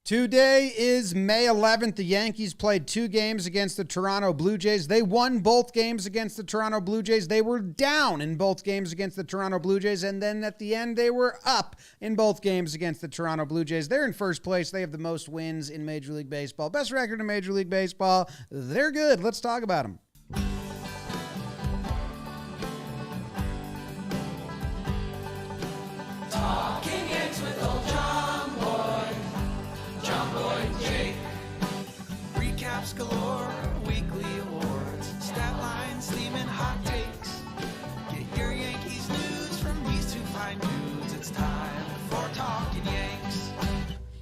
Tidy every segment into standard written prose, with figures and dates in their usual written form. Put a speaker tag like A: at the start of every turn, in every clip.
A: Today is May 11th. The Yankees played 2 games against the Toronto Blue Jays. They won both games against the Toronto Blue Jays. They were down in both games against the Toronto Blue Jays. And then at the end, they were up in both games against the Toronto Blue Jays. They're in first place. They have the most wins in Major League Baseball. Best record in Major League Baseball. They're good. Let's talk about them.
B: Talking Yanks with old John Boy, Jake. Recaps galore, weekly awards, stat lines, theme, and hot takes. Get your Yankees news from these two fine dudes. It's time for Talkin' Yanks.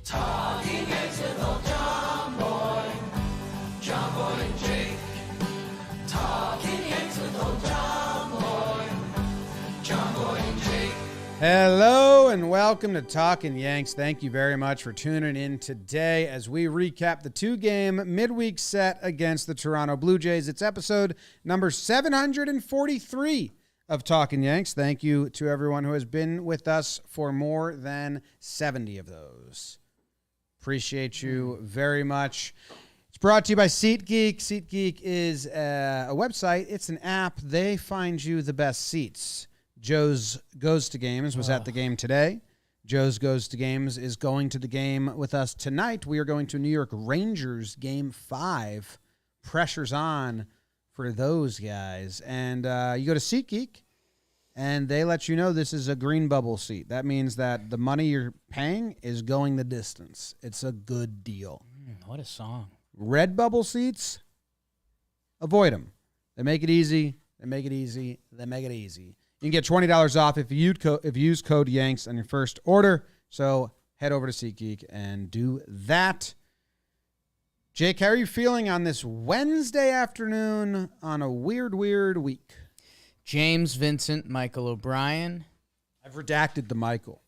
B: Talking Yanks with old John Boy, and Jake. Talking Yanks with old John Boy, and Jake.
A: Hello and welcome to Talkin' Yanks. Thank you very much for tuning in today as we recap the 2-game midweek set against the Toronto Blue Jays. It's episode number 743 of Talkin' Yanks. Thank you to everyone who has been with us for more than 70 of those. Appreciate you very much. It's brought to you by SeatGeek. SeatGeek is a website. It's an app. They find you the best seats. Joe's Goes to Games was at the game today. Joe's Goes to Games is going to the game with us tonight. We are going to New York Rangers Game 5. Pressure's on for those guys. And you go to SeatGeek, and they let you know this is a green bubble seat. That means that the money you're paying is going the distance. It's a good deal.
C: What a song.
A: Red bubble seats, avoid them. They make it easy. They make it easy. They make it easy. You can get $20 off if you use code Yanks on your first order. So head over to SeatGeek and do that. Jake, how are you feeling on this Wednesday afternoon on a weird week?
C: James Vincent, Michael O'Brien.
A: I've redacted the Michael.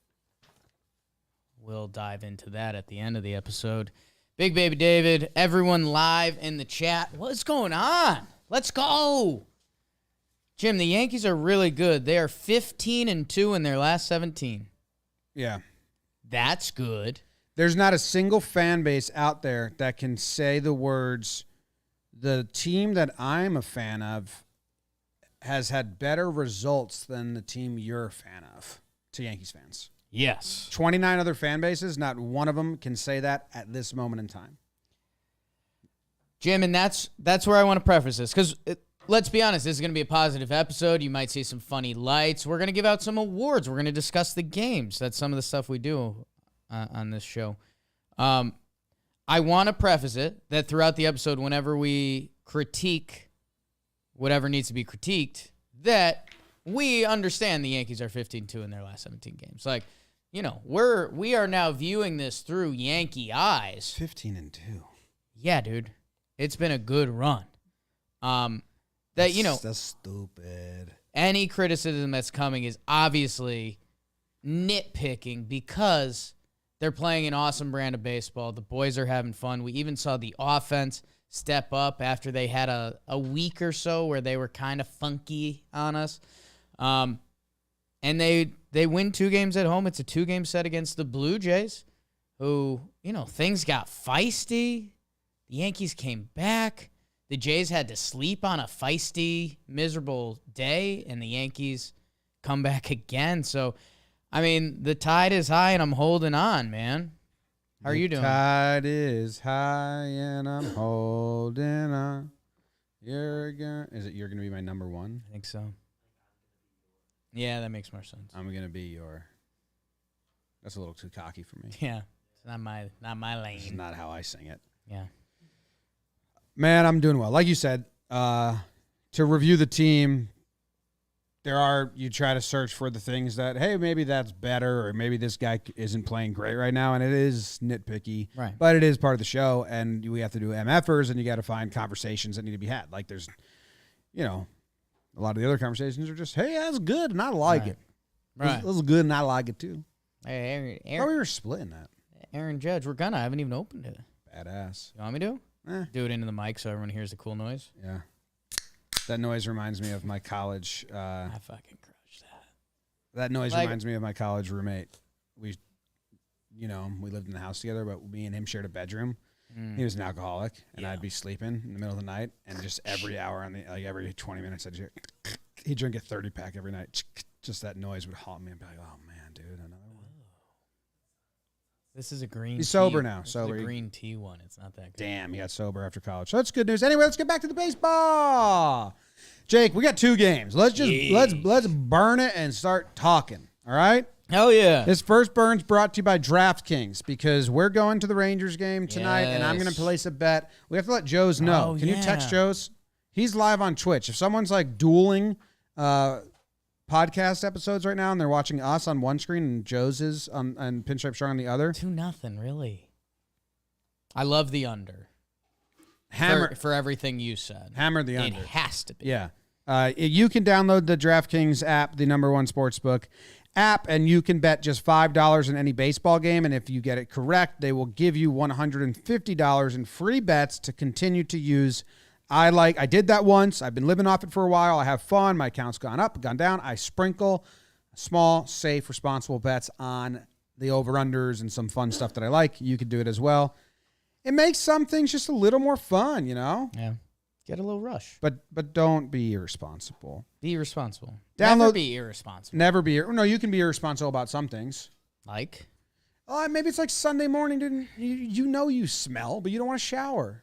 C: We'll dive into that at the end of the episode. Big Baby David, everyone live in the chat. What's going on? Let's go. Jim, the Yankees are really good. They are 15-2 in their last 17.
A: Yeah.
C: That's good.
A: There's not a single fan base out there that can say the words, the team that I'm a fan of has had better results than the team you're a fan of, to Yankees fans.
C: Yes.
A: 29 other fan bases, not one of them can say that at this moment in time.
C: Jim, and that's where I want to preface this, because let's be honest, this is going to be a positive episode. You might see some funny lights. We're going to give out some awards. We're going to discuss the games. That's some of the stuff we do on this show. I want to preface it that throughout the episode, whenever we critique whatever needs to be critiqued, that we understand the Yankees are 15-2 in their last 17 games. Like, you know, we are now viewing this through Yankee eyes.
A: 15-2.
C: Yeah, dude. It's been a good run. That's
A: stupid.
C: Any criticism that's coming is obviously nitpicking because they're playing an awesome brand of baseball. The boys are having fun. We even saw the offense step up after they had a week or so where they were kind of funky on us. And they win 2 games at home. It's a 2-game set against the Blue Jays, who, you know, things got feisty. The Yankees came back. The Jays had to sleep on a feisty, miserable day, and the Yankees come back again. So, I mean, the tide is high, and I'm holding on, man. How are you doing?
A: The tide is high, and I'm holding on. You're gonna be my number one?
C: I think so. Yeah, that makes more sense.
A: I'm gonna be your. That's a little too cocky for me.
C: Yeah, it's not my lane.
A: This is not how I sing it.
C: Yeah.
A: Man, I'm doing well. Like you said, to review the team, you try to search for the things that, hey, maybe that's better, or maybe this guy isn't playing great right now, and it is nitpicky.
C: Right.
A: But it is part of the show, and we have to do MFers, and you got to find conversations that need to be had. Like there's, you know, a lot of the other conversations are just, hey, that's good, and I like it.
C: Right.
A: This is good, and I like it too.
C: Hey,
A: I thought we were splitting that.
C: Aaron Judge, I haven't even opened it.
A: Badass.
C: You want me to? Do it into the mic so everyone hears the cool noise.
A: Yeah. That noise reminds me of my college.
C: I fucking crushed that.
A: That noise reminds me of my college roommate. we lived in the house together, but me and him shared a bedroom. He was an alcoholic, and I'd be sleeping in the middle of the night, and just every hour every 20 minutes, he'd drink a 30-pack every night. Just that noise would haunt me and be like, "Oh man, dude, another one."
C: This is a green.
A: He's
C: tea.
A: sober now.
C: This
A: Sober.
C: is a green tea one. It's not that good.
A: Damn, he got sober after college. So that's good news. Anyway, let's get back to the baseball. Jake, we got 2 games. Let's burn it and start talking. All right.
C: Hell yeah.
A: This first burn's brought to you by DraftKings because we're going to the Rangers game tonight, and I'm going to place a bet. We have to let Joe's know.
C: Oh,
A: Can you text Joe's? He's live on Twitch. If someone's like dueling podcast episodes right now and they're watching us on one screen and Joe's is and Pinstripe Strong on the other.
C: 2-0, really. I love the under.
A: Hammer
C: for everything you said.
A: Hammer the under.
C: It has to be.
A: Yeah. You can download the DraftKings app, the #1 sportsbook app, and you can bet just $5 in any baseball game. And if you get it correct, they will give you $150 in free bets to continue to use. I did that once. I've been living off it for a while. I have fun. My account's gone up, gone down. I sprinkle small, safe, responsible bets on the over-unders and some fun stuff that I like. You could do it as well. It makes some things just a little more fun,
C: Yeah. Get a little rush.
A: But don't be irresponsible.
C: Be irresponsible.
A: Never
C: be irresponsible.
A: Never be. No, you can be irresponsible about some things.
C: Like?
A: Maybe it's like Sunday morning, dude. You smell, but you don't want to shower.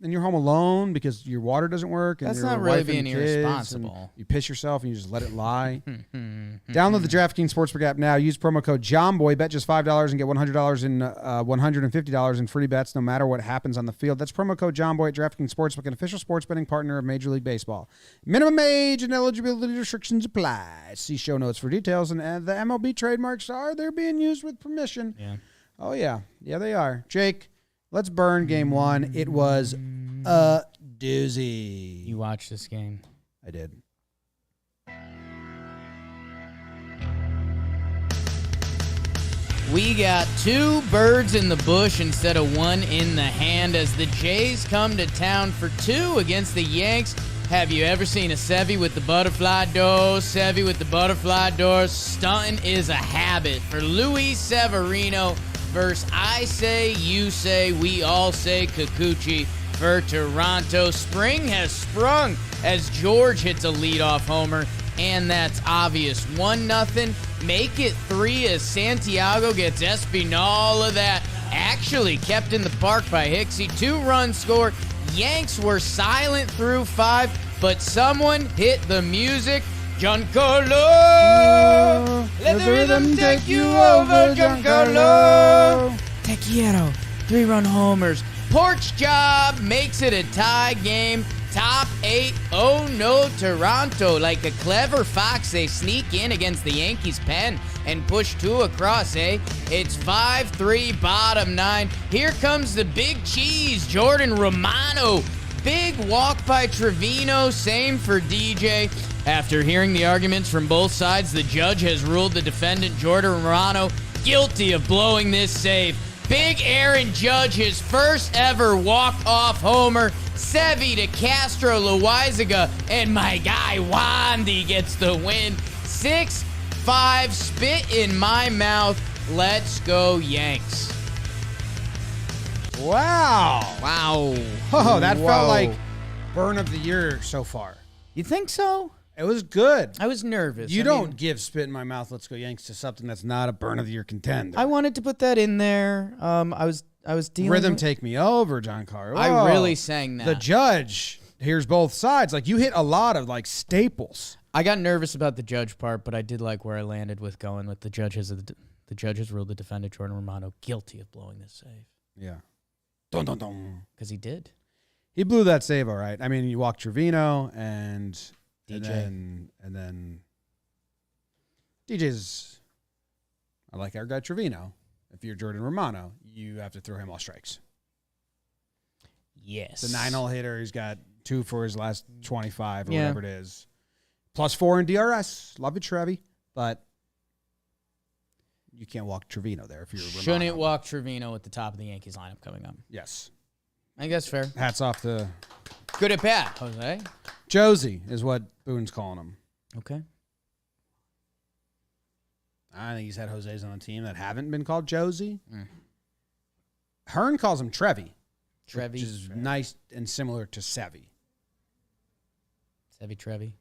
A: And you're home alone because your water doesn't work. And
C: That's
A: your
C: not really
A: wife and
C: being
A: kids,
C: irresponsible.
A: You piss yourself and you just let it lie. Download the DraftKings Sportsbook app now. Use promo code JOHNBOY. Bet just $5 and get $100 in $150 in free bets no matter what happens on the field. That's promo code JOHNBOY at DraftKings Sportsbook, an official sports betting partner of Major League Baseball. Minimum age and eligibility restrictions apply. See show notes for details. And the MLB trademarks they're being used with permission.
C: Yeah.
A: Oh, yeah. Yeah, they are. Jake, let's burn game 1. It was a doozy.
C: You watched this game.
A: I did.
C: We got 2 birds in the bush instead of 1 in the hand as the Jays come to town for 2 against the Yanks. Have you ever seen a Sevy with the butterfly doors? Sevy with the butterfly doors. Stunting is a habit for Luis Severino versus I say, you say, we all say Kikuchi for Toronto. Spring has sprung as George hits a leadoff homer, and that's obvious. 1-0. Make it 3 as Santiago gets Espinal of that. Actually kept in the park by Hicksy. 2-run score. Yanks were silent through 5, but someone hit the music. Giancarlo! Let the rhythm take you over, Giancarlo! Te quiero. 3-run homers. Porch job makes it a tie game. Top 8. Oh no, Toronto. Like a clever fox, they sneak in against the Yankees' pen and push 2 across, eh? It's 5-3, bottom 9. Here comes the big cheese, Jordan Romano. Big walk by Trevino, same for DJ. After hearing the arguments from both sides, the judge has ruled the defendant, Jordan Romano, guilty of blowing this save. Big Aaron Judge, his first ever walk-off homer. Sevy to Castro Loizaga, and my guy Wandy gets the win. 6-5, spit in my mouth. Let's go Yanks.
A: Wow.
C: Wow.
A: Oh, that felt like burn of the year so far.
C: You think so?
A: It was good.
C: I was nervous.
A: You don't give spit in my mouth, let's go Yanks to something that's not a burn of the year contender.
C: I wanted to put that in there. I was dealing
A: Rhythm
C: with...
A: take me over, Giancarlo.
C: I really sang that.
A: The judge hears both sides. Like, you hit a lot of, like, staples.
C: I got nervous about the judge part, but I did like where I landed with going with the judges. The judges ruled the defendant, Jordan Romano, guilty of blowing this save.
A: Yeah. Dun, dun, dun.
C: Because he did.
A: He blew that save all right. I mean, you walked Trevino and
C: DJ.
A: And then DJ's, I like our guy Trevino. If you're Jordan Romano, you have to throw him all strikes.
C: Yes.
A: The 9-hole hitter, he's got 2 for his last 25 or
C: Yeah.
A: whatever it is. +4 in DRS. Love it, Trevi. But you can't walk Trevino there if you're Romano.
C: Shouldn't walk Trevino at the top of the Yankees lineup coming up.
A: Yes.
C: I guess fair.
A: Hats off to
C: Good at bat, Jose.
A: Josie is what Boone's calling him.
C: Okay.
A: I think he's had Jose's on the team that haven't been called Josie. Hearn calls him Trevi. Which is nice and similar to Sevy.
C: Trevi.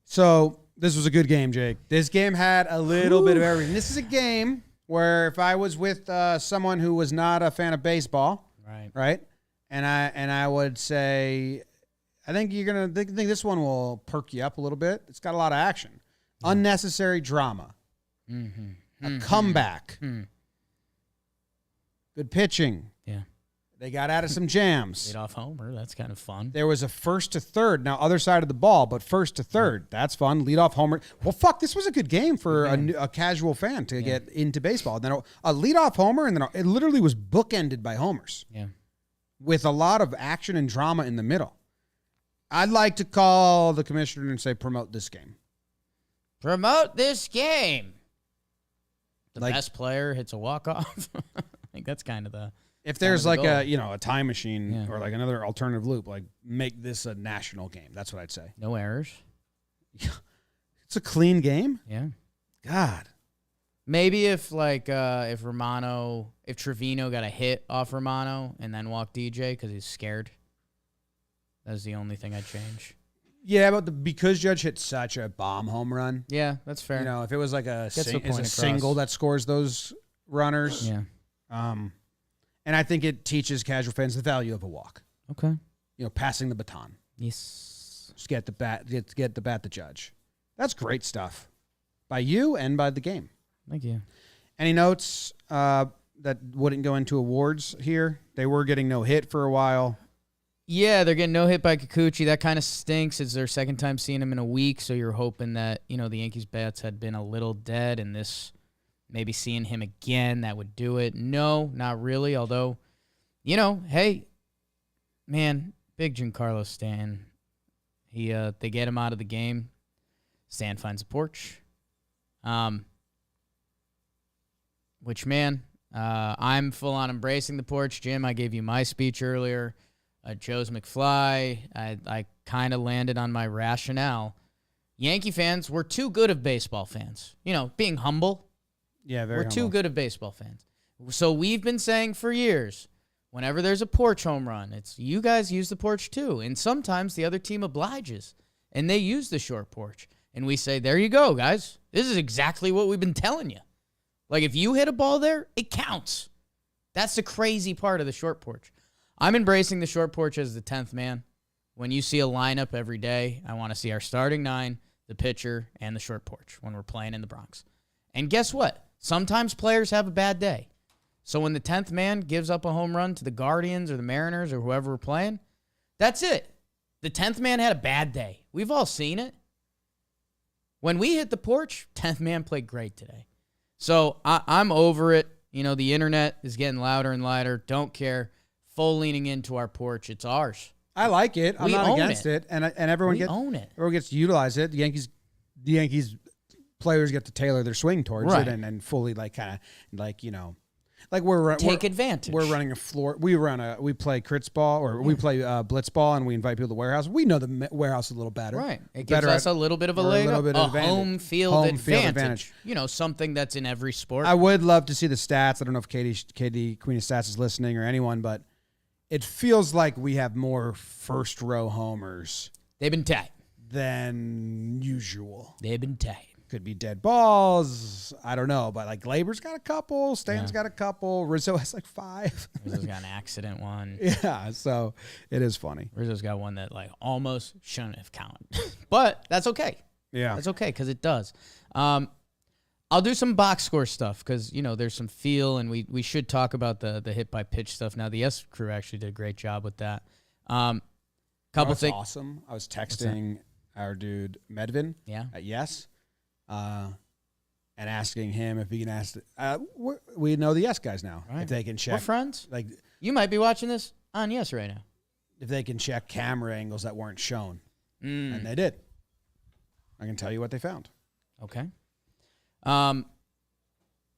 A: So this was a good game, Jake. This game had a little bit of everything. This is a game where if I was with someone who was not a fan of baseball, right, and I would say, I think you're gonna think this one will perk you up a little bit. It's got a lot of action, unnecessary drama, a comeback, good pitching.
C: Yeah.
A: They got out of some jams.
C: Lead off homer. That's kind of fun.
A: There was a first to third. Now, other side of the ball, but first to third. That's fun. Lead off homer. Well, fuck, this was a good game for a casual fan to get into baseball. And then a lead off homer, and then it literally was bookended by homers.
C: Yeah.
A: With a lot of action and drama in the middle. I'd like to call the commissioner and say, promote this game.
C: Promote this game. The best player hits a walk-off. I think that's kind of the...
A: If there's like a time machine or like another alternative loop, like make this a national game. That's what I'd say.
C: No errors.
A: It's a clean game.
C: Yeah.
A: God.
C: Maybe if Trevino got a hit off Romano and then walked DJ because he's scared. That's the only thing I'd change.
A: Yeah, but because Judge hit such a bomb home run.
C: Yeah, that's fair.
A: You know, if it was like a single that scores those runners.
C: Yeah.
A: And I think it teaches casual fans the value of a walk.
C: Okay.
A: You know, passing the baton.
C: Yes.
A: Just get the bat to Judge. That's great stuff. By you and by the game.
C: Thank you.
A: Any notes that wouldn't go into awards here? They were getting no hit for a while.
C: Yeah, they're getting no hit by Kikuchi. That kind of stinks. It's their second time seeing him in a week, so you're hoping that, the Yankees' bats had been a little dead, and this maybe seeing him again, that would do it. No, not really, although, hey, man, big Giancarlo Stanton. They get him out of the game. Stan finds a porch. Which, man, I'm full on embracing the porch. Jim, I gave you my speech earlier. Joe's McFly. I kind of landed on my rationale. Yankee fans, we're too good of baseball fans. Being humble.
A: Yeah, very humble.
C: We're too good of baseball fans. So we've been saying for years, whenever there's a porch home run, it's you guys use the porch too. And sometimes the other team obliges, and they use the short porch. And we say, there you go, guys. This is exactly what we've been telling you. Like, if you hit a ball there, it counts. That's the crazy part of the short porch. I'm embracing the short porch as the 10th man. When you see a lineup every day, I want to see our starting 9, the pitcher, and the short porch when we're playing in the Bronx. And guess what? Sometimes players have a bad day. So when the 10th man gives up a home run to the Guardians or the Mariners or whoever we're playing, that's it. The 10th man had a bad day. We've all seen it. When we hit the porch, 10th man played great today. So I'm over it. The internet is getting louder and louder. Don't care. Full leaning into our porch. It's ours.
A: I like it. I'm not against it. And everyone
C: own it.
A: Everyone gets to utilize it. The Yankees players get to tailor their swing towards it and fully
C: take advantage.
A: We're running a floor. We play crits ball or we play blitz ball, and we invite people to the warehouse. We know the warehouse a little better.
C: Right. It gives us a little bit of a leg up, a home field advantage. Something that's in every sport.
A: I would love to see the stats. I don't know if Katie Queen of Stats is listening or anyone, but it feels like we have more first row homers.
C: They've been tight
A: than usual.
C: They've been tight.
A: Could be dead balls. I don't know. But like Glaber's got a couple. Stan's got a couple. Rizzo has like 5.
C: Rizzo's got an accident one.
A: Yeah, so it is funny.
C: Rizzo's got one that almost shouldn't have counted. But that's okay.
A: Yeah.
C: That's okay because it does. I'll do some box score stuff because, there's some feel, and we should talk about the hit by pitch stuff. Now, the Yes crew actually did a great job with that. Couple things.
A: Awesome. I was texting our dude Medvin at Yes. And asking him if he can ask. We know the Yes guys now.
C: Right.
A: If they can check.
C: We're friends.
A: Like
C: you might be watching this on Yes right now.
A: If they can check camera angles that weren't shown, and they did. I can tell you what they found.
C: Okay. Are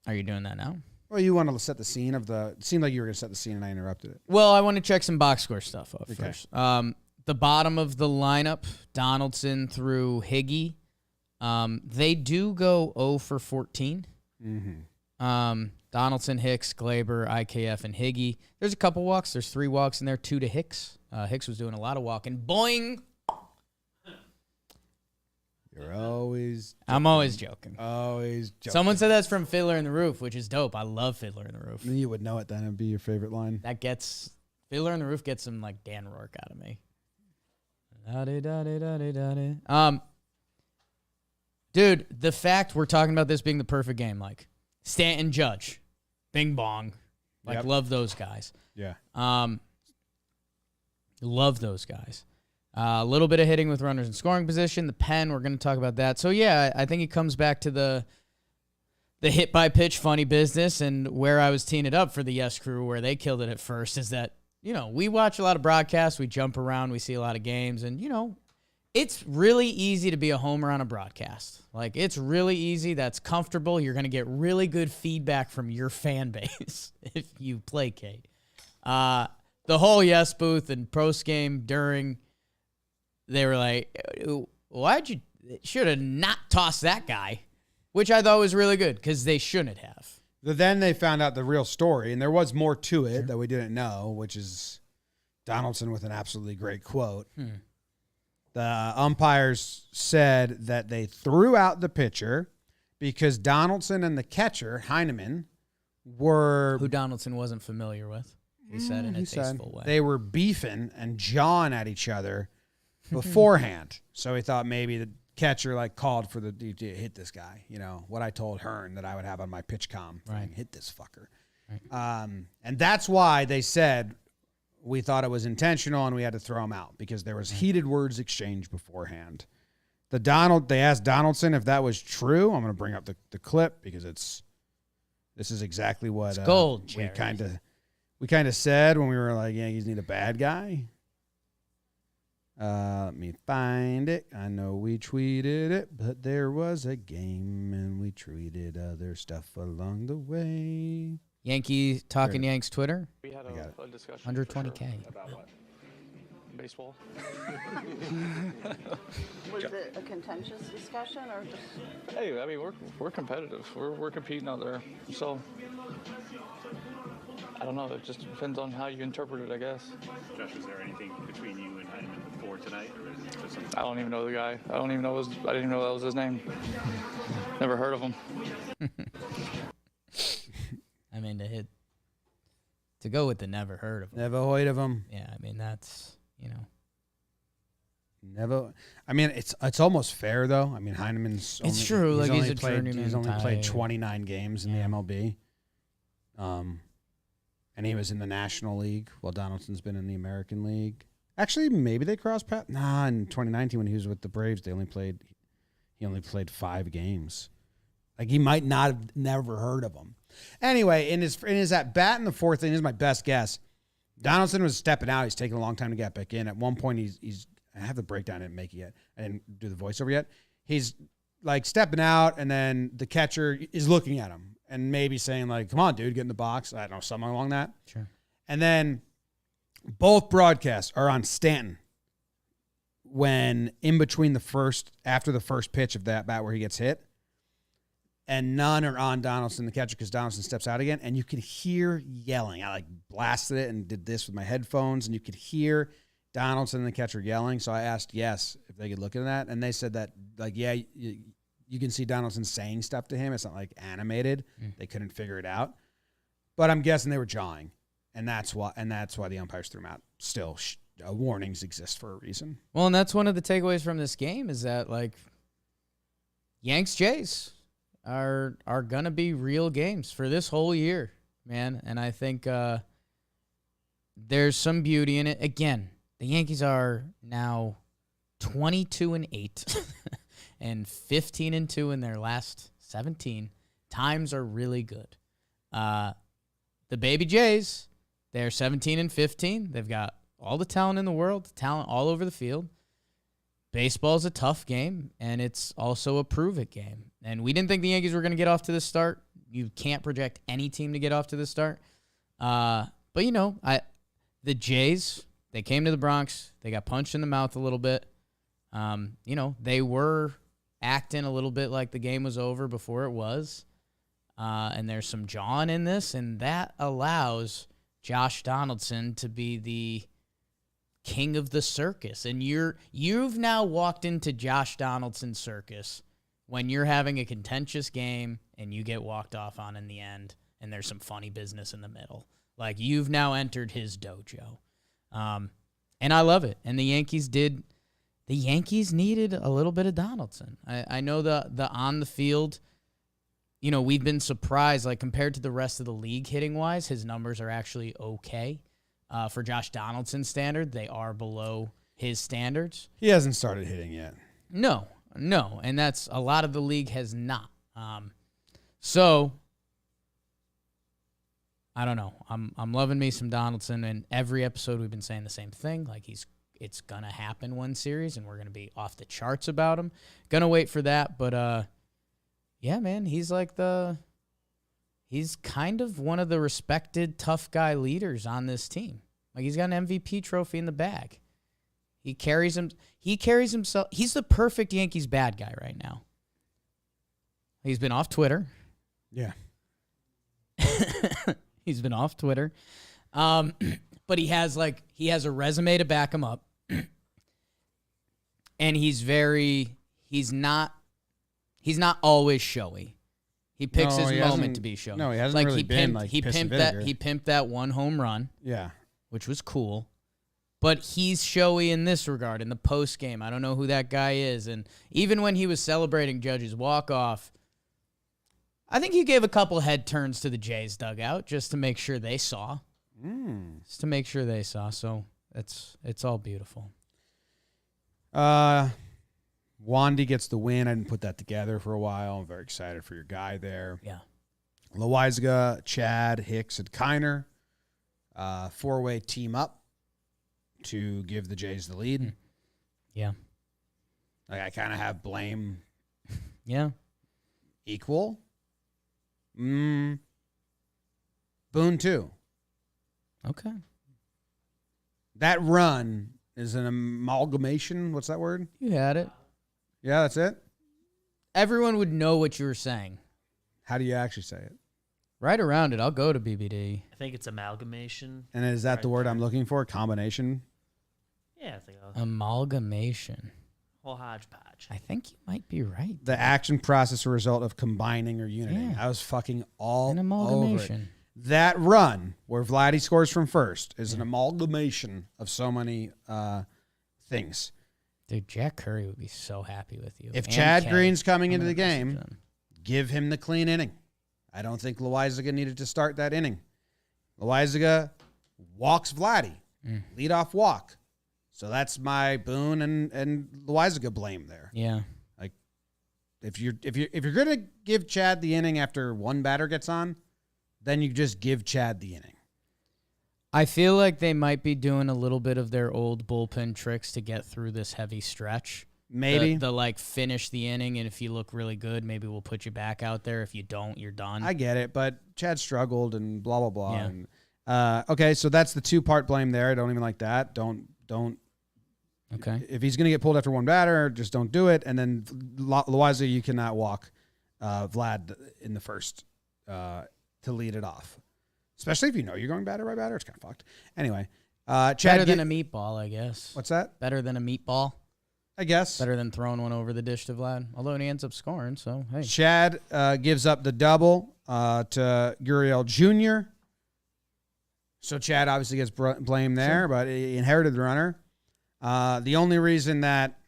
C: you doing that now?
A: Well, you want to set the scene of the. It seemed like you were going to set the scene, and I interrupted it.
C: Well, I want to check some box score stuff off first. The bottom of the lineup: Donaldson through Higgy. They do go 0 for 14. Donaldson, Hicks, Glaber, IKF, and Higgy. There's a couple walks. There's 3 walks in there, 2 to Hicks. Hicks was doing a lot of walking. Boing! I'm always joking.
A: Always joking.
C: Someone said that's from Fiddler in the Roof, which is dope. I love Fiddler in the Roof.
A: You would know it then. It'd be your favorite line.
C: Fiddler in the Roof gets some like Dan Rourke out of me. Dude, the fact we're talking about this being the perfect game, like Stanton, Judge, Bing Bong, like love those guys.
A: Yeah.
C: Love those guys. A little bit of hitting with runners in scoring position. The pen, we're going to talk about that. So, yeah, I think it comes back to the hit by pitch funny business, and where I was teeing it up for the Yes Crew, where they killed it at first, is that, we watch a lot of broadcasts, we jump around, we see a lot of games, and, it's really easy to be a homer on a broadcast. Like, it's really easy. That's comfortable. You're going to get really good feedback from your fan base if you placate. The whole Yes booth and post game during, they were like, should have not tossed that guy, which I thought was really good because they shouldn't have.
A: Then they found out the real story, and there was more to it that we didn't know, which is Donaldson with an absolutely great quote. The umpires said that they threw out the pitcher because Donaldson and the catcher, Heineman, were...
C: Who Donaldson wasn't familiar with, he said in a tasteful way.
A: They were beefing and jawing at each other beforehand. So he thought maybe the catcher called for the dude to hit this guy. What I told Hearn that I would have on my pitch comm. Right. Hit this fucker. Right. And that's why they said we thought it was intentional and we had to throw him out because there was heated words exchanged beforehand. They asked Donaldson if that was true. I'm going to bring up the clip because this is exactly what
C: it's gold,
A: we kind of said when we were like, Yankees need a bad guy. Let me find it. I know we tweeted it, but there was a game and we tweeted other stuff along the way.
C: Yankee Talkin Yanks Twitter.
D: We had a discussion
C: 120K.
D: About what? Baseball.
E: Was it a contentious discussion or just?
D: Hey, I mean we're competitive. We're competing out there. So I don't know. It just depends on how you interpret it, I guess.
F: Josh, was there anything between you and Heineman before tonight, or is it just something?
D: I don't even know the guy. I didn't even know that was his name. Never heard of him.
C: I mean, to go with the never heard of him.
A: Never heard of him.
C: Yeah, I mean that's
A: Never. I mean, it's almost fair though. I mean, Heineman's.
C: It's true. He's a journeyman.
A: He's only played 29 games in the MLB. And he was in the National League while Donaldson's been in the American League. Actually, maybe they crossed paths. Nah, in 2019 when he was with the Braves, he only played 5 games. He might not have never heard of him. Anyway, in his at bat in the 4th inning, this is my best guess. Donaldson was stepping out. He's taking a long time to get back in. At one point, he's I have the breakdown. I didn't make it yet. I didn't do the voiceover yet. He's stepping out, and then the catcher is looking at him and maybe saying come on, dude, get in the box. I don't know, something along that.
C: Sure.
A: And then both broadcasts are on Stanton when in between after the first pitch of that bat where he gets hit. And none are on Donaldson, the catcher, because Donaldson steps out again. And you could hear yelling. I blasted it and did this with my headphones, and you could hear Donaldson, the catcher, yelling. So I asked Yes if they could look at that. And they said that, you can see Donaldson saying stuff to him. It's not animated. They couldn't figure it out. But I'm guessing they were jawing. And that's why the umpires threw him out. Still, warnings exist for a reason.
C: Well, and that's one of the takeaways from this game is that, Yanks Jays are going to be real games for this whole year, man. And I think there's some beauty in it. Again, the Yankees are now 22-8 and 15-2 in their last 17. Times are really good. The baby Jays, they're 17-15. They've got all the talent in the world, talent all over the field. Baseball's a tough game, and it's also a prove-it game. And we didn't think the Yankees were going to get off to this start. You can't project any team to get off to this start. But, the Jays, they came to the Bronx. They got punched in the mouth a little bit. They were acting a little bit like the game was over before it was. And there's some jawing in this, and that allows Josh Donaldson to be the king of the circus. And you've now walked into Josh Donaldson's circus when you're having a contentious game and you get walked off on in the end, and there's some funny business in the middle. Like, you've now entered his dojo. And I love it. And the Yankees needed a little bit of Donaldson. I know the on the field, we've been surprised, like, compared to the rest of the league hitting-wise, his numbers are actually okay. For Josh Donaldson's standard, they are below his standards.
A: He hasn't started hitting yet.
C: No, and that's a lot of the league has not. So I don't know. I'm loving me some Donaldson, and every episode we've been saying the same thing. Like, it's gonna happen one series, and we're gonna be off the charts about him. Gonna wait for that, but yeah, man, he's kind of one of the respected tough guy leaders on this team. Like, he's got an MVP trophy in the bag. He carries himself. He's the perfect Yankees bad guy right now. He's been off Twitter.
A: Yeah.
C: He's been off Twitter. But he has a resume to back him up. And he's not always showy. He picks his moment to be showy.
A: No, he hasn't really been like
C: he pimped that one home run.
A: Yeah.
C: Which was cool. But he's showy in this regard, in the post game. I don't know who that guy is. And even when he was celebrating Judge's walk-off, I think he gave a couple head turns to the Jays dugout just to make sure they saw. Just to make sure they saw. So it's all beautiful.
A: Wandy gets the win. I didn't put that together for a while. I'm very excited for your guy there.
C: Yeah.
A: Loizaga, Chad, Hicks, and Kiner. Four-way team up to give the Jays the lead.
C: Yeah.
A: Like, I kind of have blame.
C: Yeah.
A: Equal. Boone too.
C: Okay.
A: That run is an amalgamation. What's that word?
C: You had it.
A: Yeah, that's it.
C: Everyone would know what you were saying.
A: How do you actually say it?
C: Right around it. I'll go to BBD.
G: I think it's amalgamation.
A: And is that the word I'm looking for? Combination?
G: Yeah, I think
C: Amalgamation.
G: whole hodgepodge.
C: I think you might be right.
A: The action process or result of combining or uniting.
C: Yeah.
A: I was fucking all
C: An
A: over it.
C: amalgamation.
A: That run where Vladdy scores from first is an amalgamation of so many things.
C: Dude, Jack Curry would be so happy with you.
A: If
C: And
A: Chad
C: Kenny.
A: Green's coming
C: I'm
A: into the
C: gonna message
A: game,
C: him.
A: give him the clean inning. I don't think Loizaga needed to start that inning. Loizaga walks Vladdy. Leadoff walk. So that's my Boone and Loizaga blame there.
C: Yeah.
A: Like, if you're gonna give Chad the inning after one batter gets on, then you just give Chad the inning.
C: I feel like they might be doing a little bit of their old bullpen tricks to get through this heavy stretch.
A: Maybe.
C: The like finish the inning, and if you look really good, maybe we'll put you back out there. If you don't, you're done.
A: I get it, but Chad struggled and blah blah blah.
C: Yeah.
A: And, okay, so that's the 2-part blame there. I don't even like that. Don't.
C: Okay.
A: If he's gonna get pulled after one batter, just don't do it. And then Loizaga, you cannot walk Vlad in the first to lead it off, especially if you know you're going batter by batter. It's kind of fucked. Anyway, Chad
C: Better than a meatball, I guess.
A: What's that?
C: Better than a meatball.
A: I guess.
C: Better than throwing one over the dish to Vlad. Although he ends up scoring, so hey.
A: Chad gives up the double to Gurriel Jr. So Chad obviously gets blamed there, but he inherited the runner. The only reason that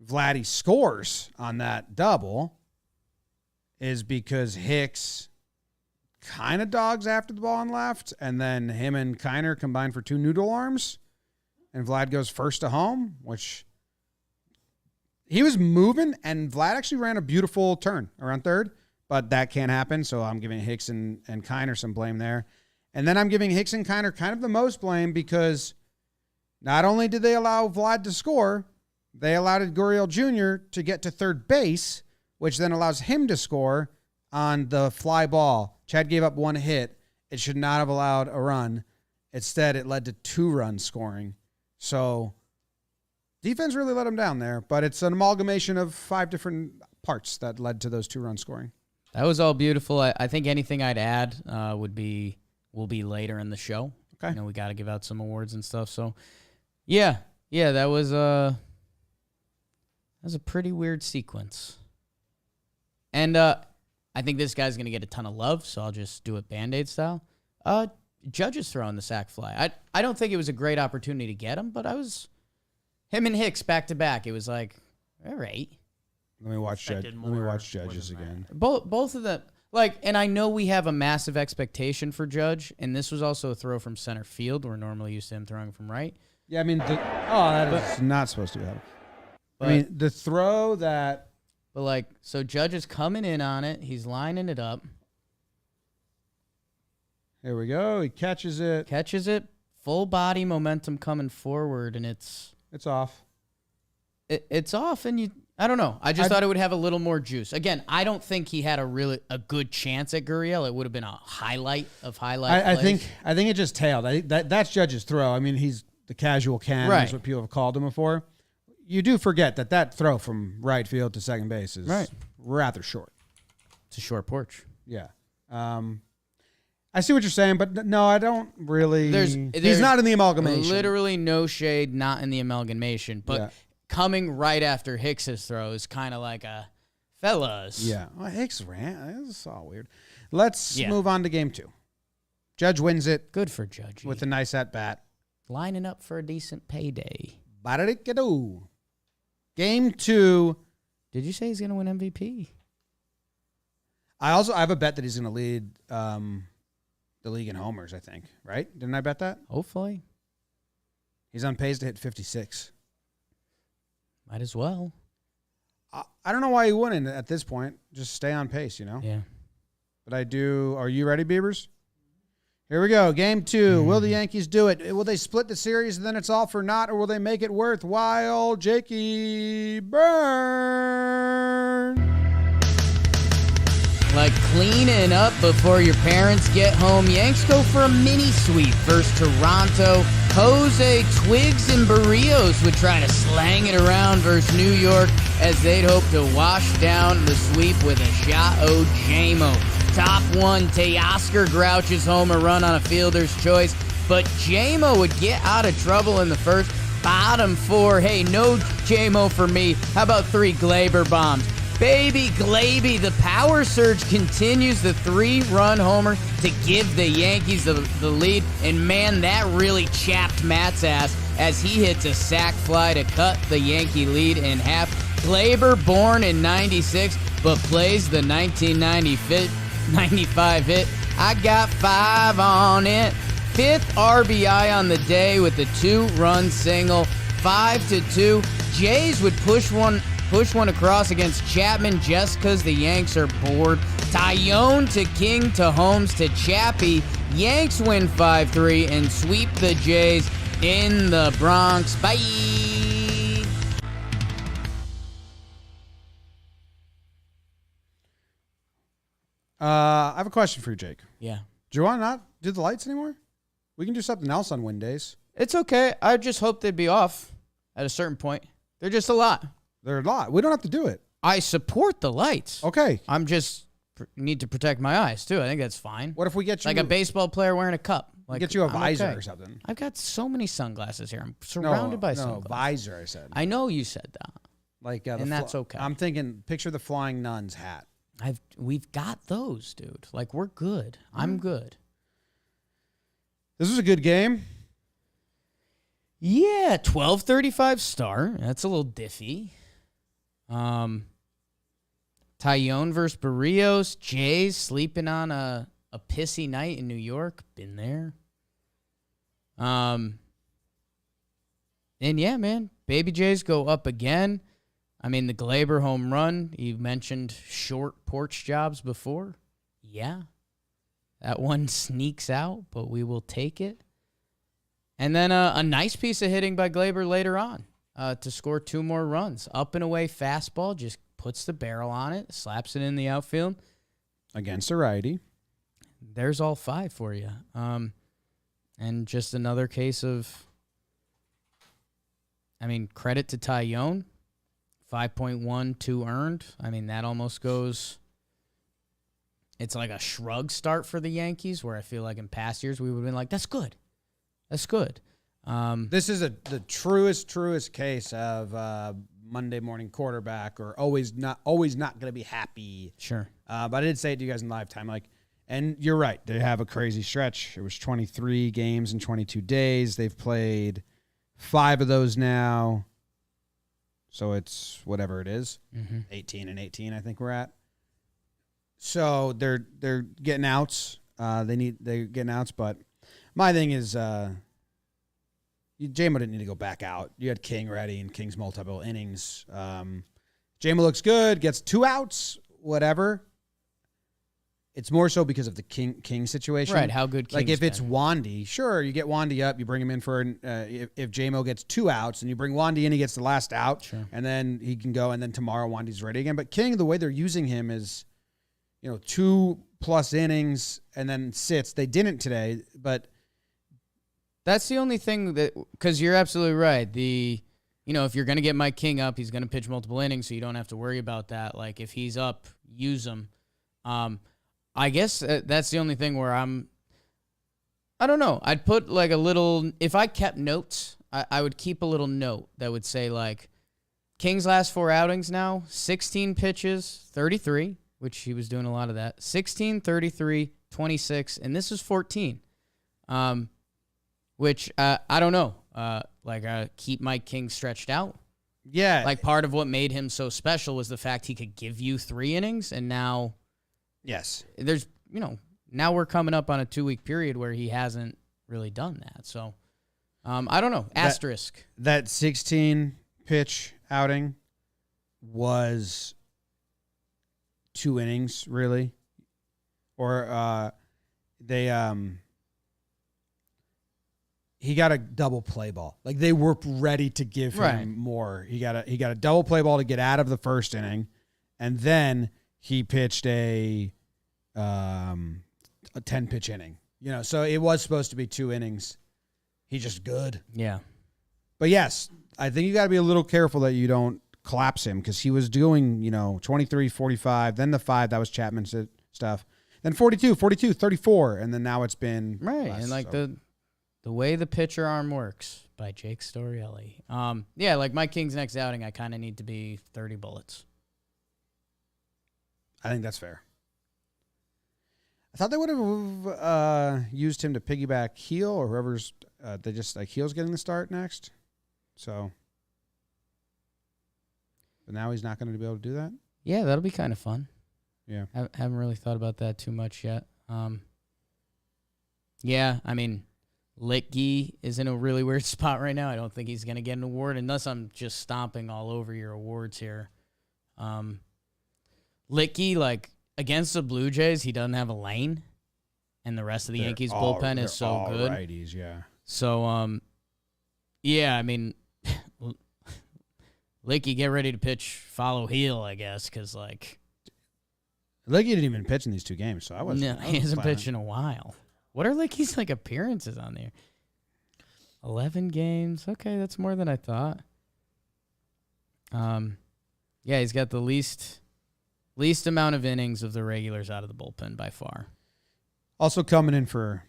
A: Vladdy scores on that double is because Hicks kind of dogs after the ball on left, and then him and Kiner combine for 2 noodle arms, and Vlad goes first to home, which he was moving, and Vlad actually ran a beautiful turn around third, but that can't happen, so I'm giving Hicks and Kiner some blame there. And then I'm giving Hicks and Kiner kind of the most blame because not only did they allow Vlad to score, they allowed Gurriel Jr. to get to third base, which then allows him to score on the fly ball. Chad gave up 1 hit. It should not have allowed a run. Instead, it led to 2 runs scoring. So Defense really let him down there, but it's an amalgamation of 5 different parts that led to those 2-run scoring.
C: That was all beautiful. I think anything I'd add will be later in the show.
A: Okay.
C: You know, we got to give out some awards and stuff. So, yeah, that was a pretty weird sequence. And I think this guy's going to get a ton of love, so I'll just do it Band-Aid style. Judge is throwing the sack fly. I don't think it was a great opportunity to get him, but him and Hicks back-to-back. It was like, all right.
A: Let me watch Judges again.
C: Both of them. And I know we have a massive expectation for Judge, and this was also a throw from center field. We're normally used to him throwing from right.
A: Yeah, I mean, that is not supposed to happen. I mean, the throw that...
C: But, so Judge is coming in on it. He's lining it up.
A: Here we go. He catches it.
C: Full body momentum coming forward, and it's
A: off.
C: It's off, and I don't know. I just thought it would have a little more juice. Again, I don't think he had a good chance at Gurriel. It would have been a highlight of highlights.
A: I think it just tailed. That's Judge's throw. I mean, he's the casual can, is what people have called him before. You do forget that throw from right field to second base is rather short.
C: It's a short porch.
A: Yeah. I see what you're saying, but no, I don't really. He's not in the amalgamation.
C: Literally no shade, not in the amalgamation. But coming right after Hicks's throw is kind of like a fellas.
A: Yeah. Well, Hicks ran. This is all weird. Let's move on to game 2. Judge wins it.
C: Good for Judge.
A: With a nice at-bat.
C: Lining up for a decent payday.
A: Barricado. Game 2.
C: Did you say he's going to win MVP?
A: I have a bet that he's going to lead the league in homers, I think. Right? Didn't I bet that?
C: Hopefully.
A: He's on pace to hit 56.
C: Might as well.
A: I don't know why he wouldn't at this point. Just stay on pace, you know?
C: Yeah.
A: But I do. Are you ready, Beavers? Here we go. Game 2. Will the Yankees do it? Will they split the series and then it's all for naught, or will they make it worthwhile? Jakey Burn.
C: Like cleaning up before your parents get home, Yanks go for a mini sweep versus Toronto. Jose, Twigs, and Barrios would try to slang it around versus New York as they'd hope to wash down the sweep with a shot o' J-Mo. Top 1, Teoscar grouches home a run on a fielder's choice, but J-Mo would get out of trouble in the first. Bottom 4, hey, no J-Mo for me. How about 3 Glaber bombs? Baby Glaby, the power surge continues, the 3-run homer to give the Yankees the lead. And man, that really chapped Matt's ass as he hits a sac fly to cut the Yankee lead in half. Glaber, born in 96, but plays the 1995 hit. I got 5 on it. 5th RBI on the day with the 2-run single. 5-2. Jays would push one across against Chapman just because the Yanks are bored. Tyone to King to Holmes to Chappie. Yanks win 5-3 and sweep the Jays in the Bronx. Bye.
A: I have a question for you, Jake.
C: Yeah.
A: Do you want to not do the lights anymore? We can do something else on wind days.
C: It's okay. I just hope they'd be off at a certain point. They're just a lot.
A: They're a lot. We don't have to do it.
C: I support the lights.
A: Okay.
C: I'm just need to protect my eyes, too. I think that's fine.
A: What if we get you...
C: Like a baseball player wearing a cup. Like,
A: get you a visor or something.
C: I've got so many sunglasses here. I'm surrounded by sunglasses.
A: No, visor, I said.
C: I know you said that.
A: Like,
C: and that's okay.
A: I'm thinking, picture the Flying Nuns hat.
C: We've got those, dude. Like, we're good. I'm good.
A: This was a good game.
C: Yeah, 12:35 start. That's a little diffy. Tyone versus Barrios. Jays sleeping on a pissy night in New York. Been there. And yeah, man. Baby Jays go up again. I mean, the Glaber home run. You mentioned short porch jobs before. Yeah. That one sneaks out, but we will take it. And then a nice piece of hitting by Glaber later on to score 2 more runs. Up and away fastball, just puts the barrel on it, slaps it in the outfield.
A: Against a righty.
C: There's all 5 for you. And just another case of I mean, credit to Tyone, 5.12 earned. I mean, that almost goes. It's like a shrug start for the Yankees, where I feel like in past years we would have been like, "That's good, that's good."
A: This is the truest case of Monday morning quarterback, or always not going to be happy.
C: Sure.
A: But I did say it to you guys in live time, and you're right. They have a crazy stretch. It was 23 games in 22 days. They've played 5 of those now. So it's whatever it is, 18 and 18. I think we're at. So they're getting outs. They're getting outs. But my thing is, J-Mo didn't need to go back out. You had King ready, and King's multiple innings. J-Mo looks good. Gets 2 outs. Whatever. It's more so because of the King situation.
C: Right, how good King's
A: if it's
C: been.
A: Wandy, sure, you get Wandy up, you bring him in for if J-Mo gets 2 outs and you bring Wandy in, he gets the last out,
C: Sure.
A: and then he can go, and then tomorrow Wandy's ready again. But King, the way they're using him is, 2+ innings and then sits. They didn't today, but
C: That's the only thing that, because you're absolutely right. If you're going to get Mike King up, he's going to pitch multiple innings, so you don't have to worry about that. Like, if he's up, use him. I guess that's the only thing where I don't know. I'd put like a little, if I kept notes, I would keep a little note that would say like, King's last 4 outings now, 16 pitches, 33, which he was doing a lot of that, 16, 33, 26, and this is 14, which I don't know. Keep Mike King stretched out.
A: yeah,
C: Like, part of what made him so special was the fact he could give you 3 innings, and now
A: yes.
C: there's, now we're coming up on a 2-week period where he hasn't really done that. So, I don't know. Asterisk.
A: That 16 pitch outing was 2 innings, really, or he got a double play ball. Like, they were ready to give him
C: Right.
A: more. He got a double play ball to get out of the first inning, and then he pitched a 10-pitch inning. So it was supposed to be 2 innings. He's just good.
C: Yeah.
A: But yes, I think you got to be a little careful that you don't collapse him, because he was doing, 23, 45, then the 5, that was Chapman's stuff. Then 42, 34, and then now it's been
C: Right.
A: less,
C: And like
A: so.
C: the way the pitcher arm works by Jake Storielli. Yeah, like Mike King's next outing, I kind of need to be 30 bullets.
A: I think that's fair. I thought they would have used him to piggyback Heel, or whoever's they just like Heel's getting the start next. So, but now he's not going to be able to do that.
C: Yeah, that'll be kind of fun.
A: Yeah.
C: I haven't really thought about that too much yet. Yeah, I memean, Litke is in a really weird spot right now. I don't think he's going to get an award, unless I'm just stomping all over your awards here. Litke, like, against the Blue Jays, he doesn't have a lane, and the rest of the Yankees bullpen is so
A: all
C: good.
A: Righties, yeah.
C: So, yeah, I mean, Litke, get ready to pitch, follow Heel, I guess, because, like,
A: Litke didn't even pitch in these 2 games, so I wasn't.
C: no, he hasn't pitched in a while. What are Litke's, like, appearances on there? 11 games. Okay, that's more than I thought. Yeah, he's got the least amount of innings of the regulars out of the bullpen by far.
A: Also coming in for,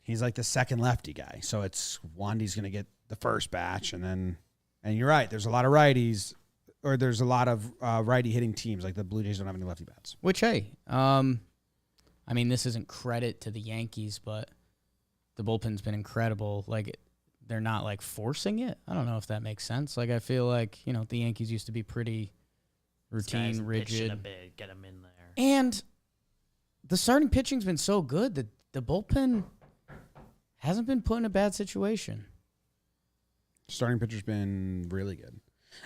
A: he's like the second lefty guy. So it's Wandy's going to get the first batch. And you're right, there's a lot of righties, or there's a lot of righty hitting teams. Like the Blue Jays don't have any lefty bats.
C: Which, hey, I mean, this isn't credit to the Yankees, but the bullpen's been incredible. Like, they're not, like, forcing it. I don't know if that makes sense. Like, I feel like, the Yankees used to be pretty routine, rigid.
G: A bit, get him in there.
C: And the starting pitching's been so good that the bullpen hasn't been put in a bad situation.
A: Starting pitcher's been really good.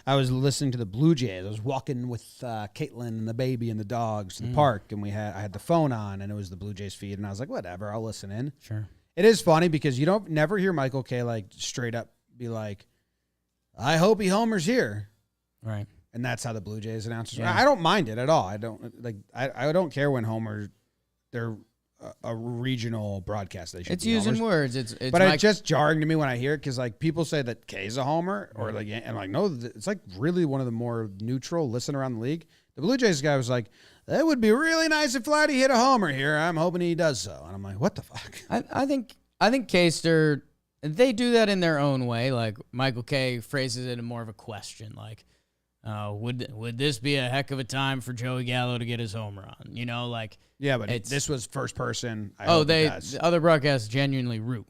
A: I was listening to the Blue Jays. I was walking with Caitlin and the baby and the dogs to the park, and I had the phone on, and it was the Blue Jays feed, and I was like, whatever, I'll listen in.
C: Sure.
A: It is funny because you don't never hear Michael K. like straight up be like, I hope he homers here.
C: Right.
A: And that's how the Blue Jays announcers.
C: Yeah.
A: I don't mind it at all. I don't care when Homer, they're a regional broadcast station.
C: It's using words. It's
A: but it's just jarring to me when I hear it because like people say that K's a homer or like, and I'm like, no, it's like really one of the more neutral. Listen around the league. The Blue Jays guy was like, that would be really nice if Vladdy hit a homer here. I'm hoping he does so. And I'm like, what the fuck?
C: I think Kster, they do that in their own way. Like Michael K phrases it in more of a question, like, would this be a heck of a time for Joey Gallo to get his home run? You know, like
A: yeah, but this was first person.
C: The other broadcasts genuinely root.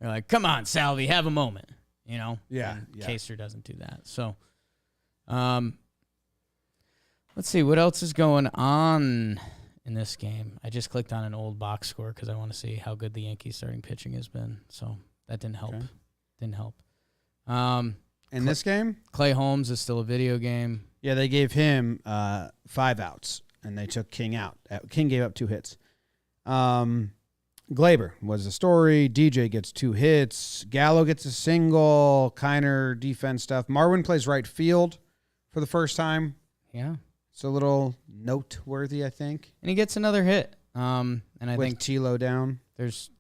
C: They're like, come on, Salvi, have a moment. You know, Kster doesn't do that. So, let's see what else is going on in this game. I just clicked on an old box score because I want to see how good the Yankees starting pitching has been. So that didn't help.
A: Okay.
C: Didn't help.
A: In this game,
C: Clay Holmes is still a video game.
A: yeah, they gave him 5 outs, and they took King out. King gave up 2 hits. Glaber was the story. DJ gets 2 hits. Gallo gets a single. Kiner defense stuff. Marwin plays right field for the first time.
C: Yeah.
A: It's a little noteworthy, I think.
C: And he gets another hit. And I
A: with
C: think
A: Tilo down.
C: there's,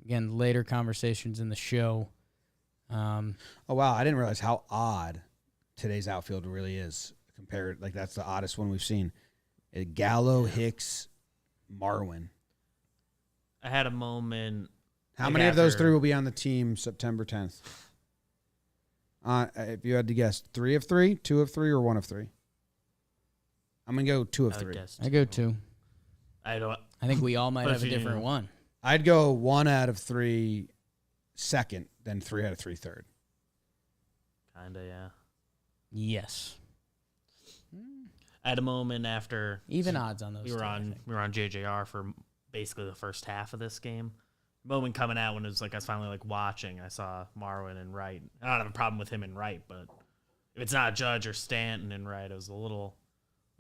C: again, later conversations in the show.
A: Oh, wow. I didn't realize how odd today's outfield really is compared. Like, that's the oddest one we've seen. Gallo, Hicks, Marwin.
G: I had a moment.
A: How many of those 3 will be on the team September 10th? If you had to guess, 3 of 3, 2 of 3, or 1 of 3? I'm going to go 2 of 3.
C: I go 2.
G: I
C: think we all might have a different one.
A: I'd go 1 out of 3 second, then 3 out of 3 third.
G: Kinda, yeah.
C: Yes.
G: I had a moment after
C: Even odds on those.
G: we were on JJR for basically the first half of this game. Moment coming out when it was like I was finally like watching. I saw Marwin and Wright. I don't have a problem with him and Wright, but if it's not Judge or Stanton and Wright, it was a little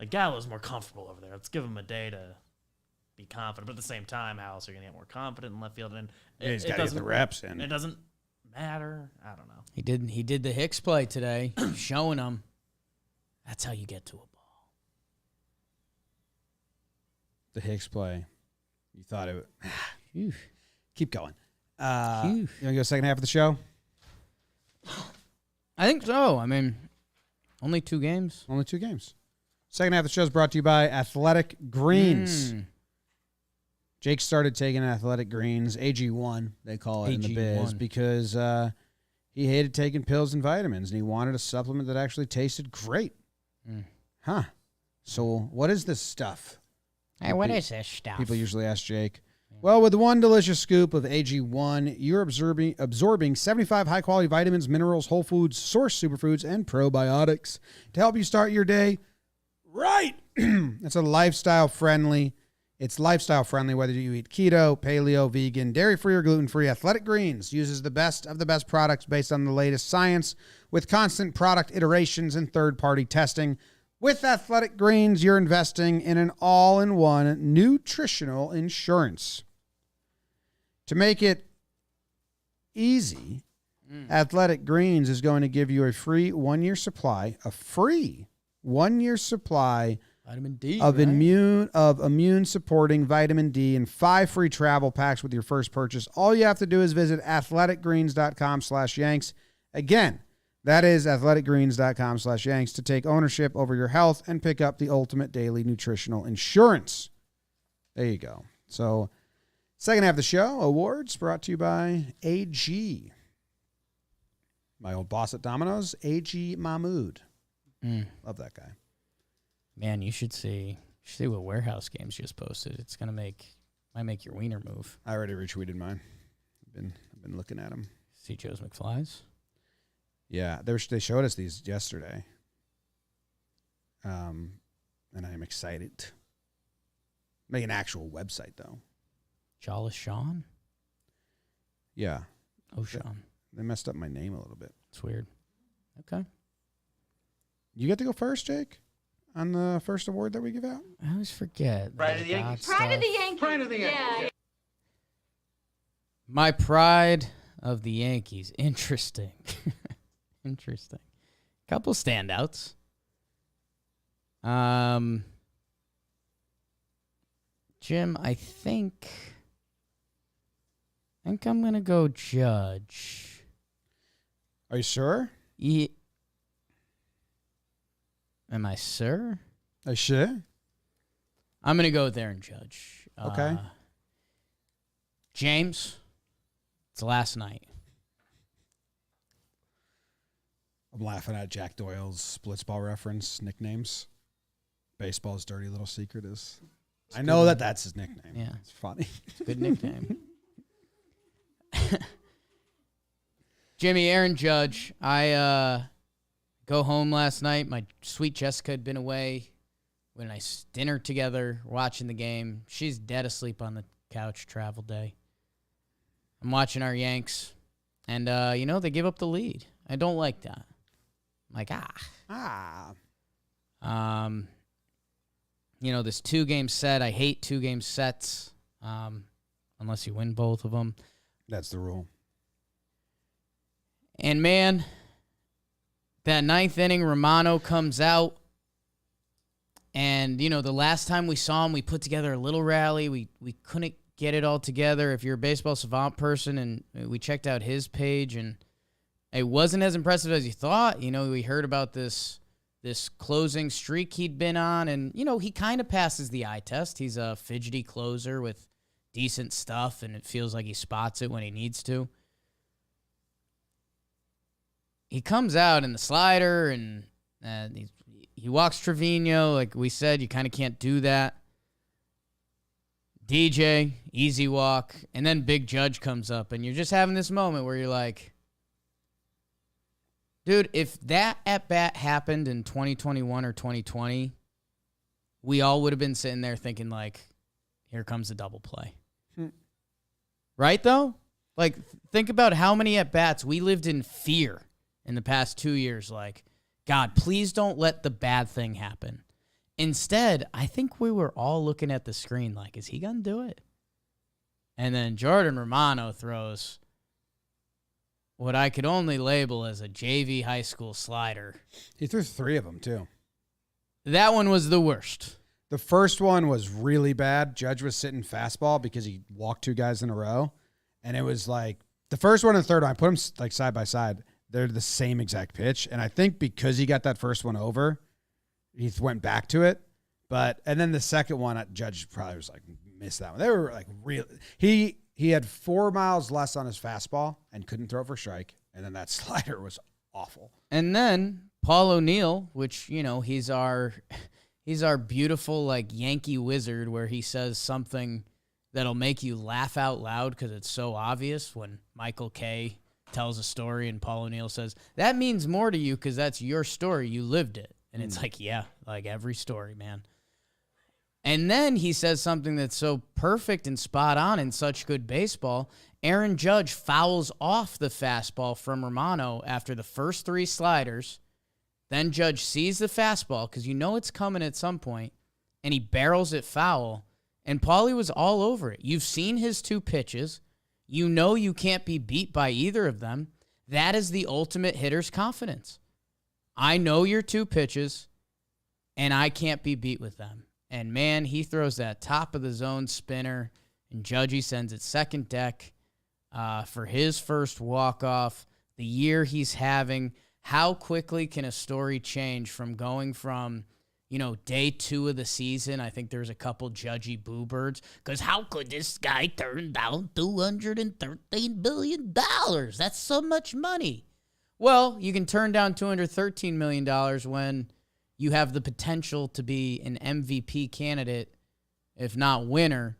G: like Gallo's more comfortable over there. Let's give him a day to be confident. But at the same time, how else are you gonna get more confident in left field? And
A: He's got to get the reps in.
G: It doesn't matter. I don't know.
C: He did the Hicks play today, showing him that's how you get to a ball.
A: The Hicks play. You thought it would. Keep going. You want to go second half of the show?
C: I think so. I mean, only 2 games.
A: Only 2 games. Second half of the show is brought to you by Athletic Greens. Jake started taking Athletic Greens, AG1, they call it in the biz, because he hated taking pills and vitamins, and he wanted a supplement that actually tasted great. Huh. So what is this stuff?
C: Hey, what is this stuff?
A: People usually ask Jake. Well, with 1 delicious scoop of AG1, you're absorbing 75 high-quality vitamins, minerals, whole foods, source superfoods, and probiotics to help you start your day right. It's lifestyle friendly whether you eat keto, paleo, vegan, dairy-free, or gluten-free. Athletic Greens uses the best of the best products based on the latest science with constant product iterations and third-party testing. With Athletic Greens, you're investing in an all-in-one nutritional insurance. To make it easy, Athletic Greens is going to give you a free 1-year supply,
C: Vitamin D
A: of immune supporting vitamin D and 5 free travel packs with your first purchase. All you have to do is visit athleticgreens.com/Yanks. Again, that is athleticgreens.com/Yanks to take ownership over your health and pick up the ultimate daily nutritional insurance. There you go. So, second half of the show, awards brought to you by AG. My old boss at Domino's, AG Mahmood. Love that guy.
C: Man, you should see what Warehouse Games just posted. It's might make your wiener move.
A: I already retweeted mine. I've been looking at them.
C: See Joe's McFlies?
A: Yeah, they showed us these yesterday. And I am excited. Make an actual website though.
C: Jawless Sean?
A: Yeah.
C: Oh, Sean.
A: They messed up my name a little bit.
C: It's weird. Okay.
A: You get to go first, Jake, on the first award that we give out?
C: I always forget.
H: Pride of the Yankees.
E: Pride of the Yankees.
H: Pride of the Yankees.
E: Yeah.
C: My pride of the Yankees. Interesting. Interesting. Couple standouts. Jim, I think I'm going to go Judge.
A: Are you sure?
C: Am I sure?
A: Are you sure?
C: I'm going to go there and Judge.
A: Okay.
C: James, it's last night.
A: I'm laughing at Jack Doyle's blitzball reference nicknames. Baseball's dirty little secret is. I know that's his nickname.
C: Yeah.
A: It's funny.
C: It's a good nickname. Jimmy, Aaron Judge. I go home last night. My sweet Jessica had been away. We had a nice dinner together, watching the game. She's dead asleep on the couch, travel day. I'm watching our Yanks, and, they give up the lead. I don't like that. I'm like, this 2-game set. I hate 2-game sets unless you win both of them.
A: That's the rule.
C: And, man, that 9th inning, Romano comes out. And, the last time we saw him, we put together a little rally. We couldn't get it all together. If you're a baseball savant person, and we checked out his page, and it wasn't as impressive as you thought. We heard about this closing streak he'd been on, and, he kind of passes the eye test. He's a fidgety closer with decent stuff, and it feels like he spots it when he needs to. He comes out in the slider, and he walks Trevino. Like we said, you kind of can't do that. DJ, easy walk, and then Big Judge comes up, and you're just having this moment where you're like, dude, if that at-bat happened in 2021 or 2020, we all would have been sitting there thinking, like, here comes the double play. Right, though? Like, think about how many at-bats we lived in fear in the past 2 years. Like, God, please don't let the bad thing happen. Instead, I think we were all looking at the screen like, is he going to do it? And then Jordan Romano throws what I could only label as a JV high school slider.
A: He threw 3 of them, too.
C: That one was the worst.
A: The first one was really bad. Judge was sitting fastball because he walked 2 guys in a row. And it was like the first one and the third one, I put them like side by side. They're the same exact pitch. And I think because he got that first one over, he went back to it. And then the second one, Judge probably was like, missed that one. They were like real. He had 4 miles less on his fastball and couldn't throw for strike. And then that slider was awful.
C: And then Paul O'Neill, which, he's our beautiful like Yankee wizard where he says something that'll make you laugh out loud because it's so obvious when Michael Kay tells a story and Paul O'Neill says, that means more to you because that's your story. You lived it. And it's like, yeah, like every story, man. And then he says something that's so perfect and spot on in such good baseball. Aaron Judge fouls off the fastball from Romano after the first 3 sliders. Then Judge sees the fastball because it's coming at some point, and he barrels it foul. And Paulie was all over it. You've seen his 2 pitches. You can't be beat by either of them. That is the ultimate hitter's confidence. I know your 2 pitches, and I can't be beat with them. And, man, he throws that top of the zone spinner, and Judgy sends it second deck for his first walk-off. The year he's having, how quickly can a story change from going from, day 2 of the season? I think there's a couple Judgy boo birds. Because how could this guy turn down $213 billion? That's so much money. Well, you can turn down $213 million when you have the potential to be an MVP candidate, if not winner,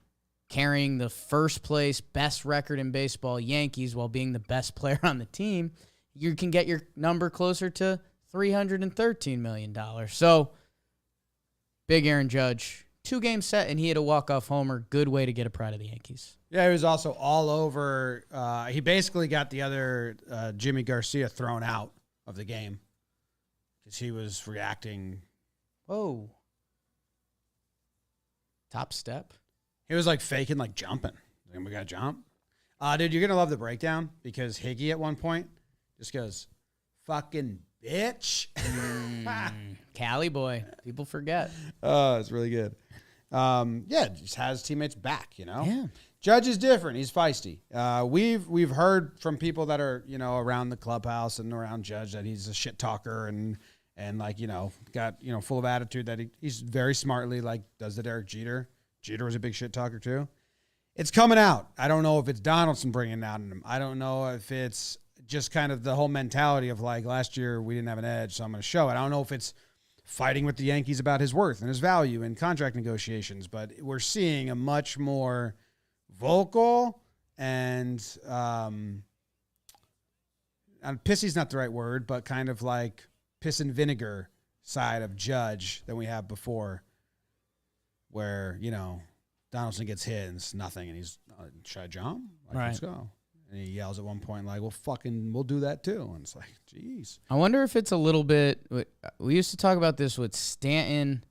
C: carrying the first place, best record in baseball Yankees while being the best player on the team. You can get your number closer to $313 million. So, big Aaron Judge, 2-game set, and he had a walk-off homer. Good way to get a pride of the Yankees.
A: Yeah, he was also all over. He basically got the other Jimmy Garcia thrown out of the game because he was reacting.
C: Whoa. Top step.
A: He was like faking, like jumping. Like, we got to jump. Dude, you're going to love the breakdown because Higgy at one point just goes, fucking bitch.
C: Cali boy. People forget.
A: Oh, it's really good. Just has teammates back,
C: Yeah.
A: Judge is different. He's feisty. We've heard from people that are, around the clubhouse and around Judge that he's a shit talker and got, full of attitude, that he's very smartly does the Derek Jeter. Jeter was a big shit talker too. It's coming out. I don't know if it's Donaldson bringing it out in him. I don't know if it's just kind of the whole mentality of last year we didn't have an edge, so I'm going to show it. I don't know if it's fighting with the Yankees about his worth and his value in contract negotiations, but we're seeing a much more vocal and pissy's not the right word, but kind of piss and vinegar side of Judge than we have before, where, Donaldson gets hit and it's nothing, and he's, should I jump? Let's go. And he yells at one point, we'll do that too. And it's geez.
C: I wonder if it's a little bit, we used to talk about this with Stanton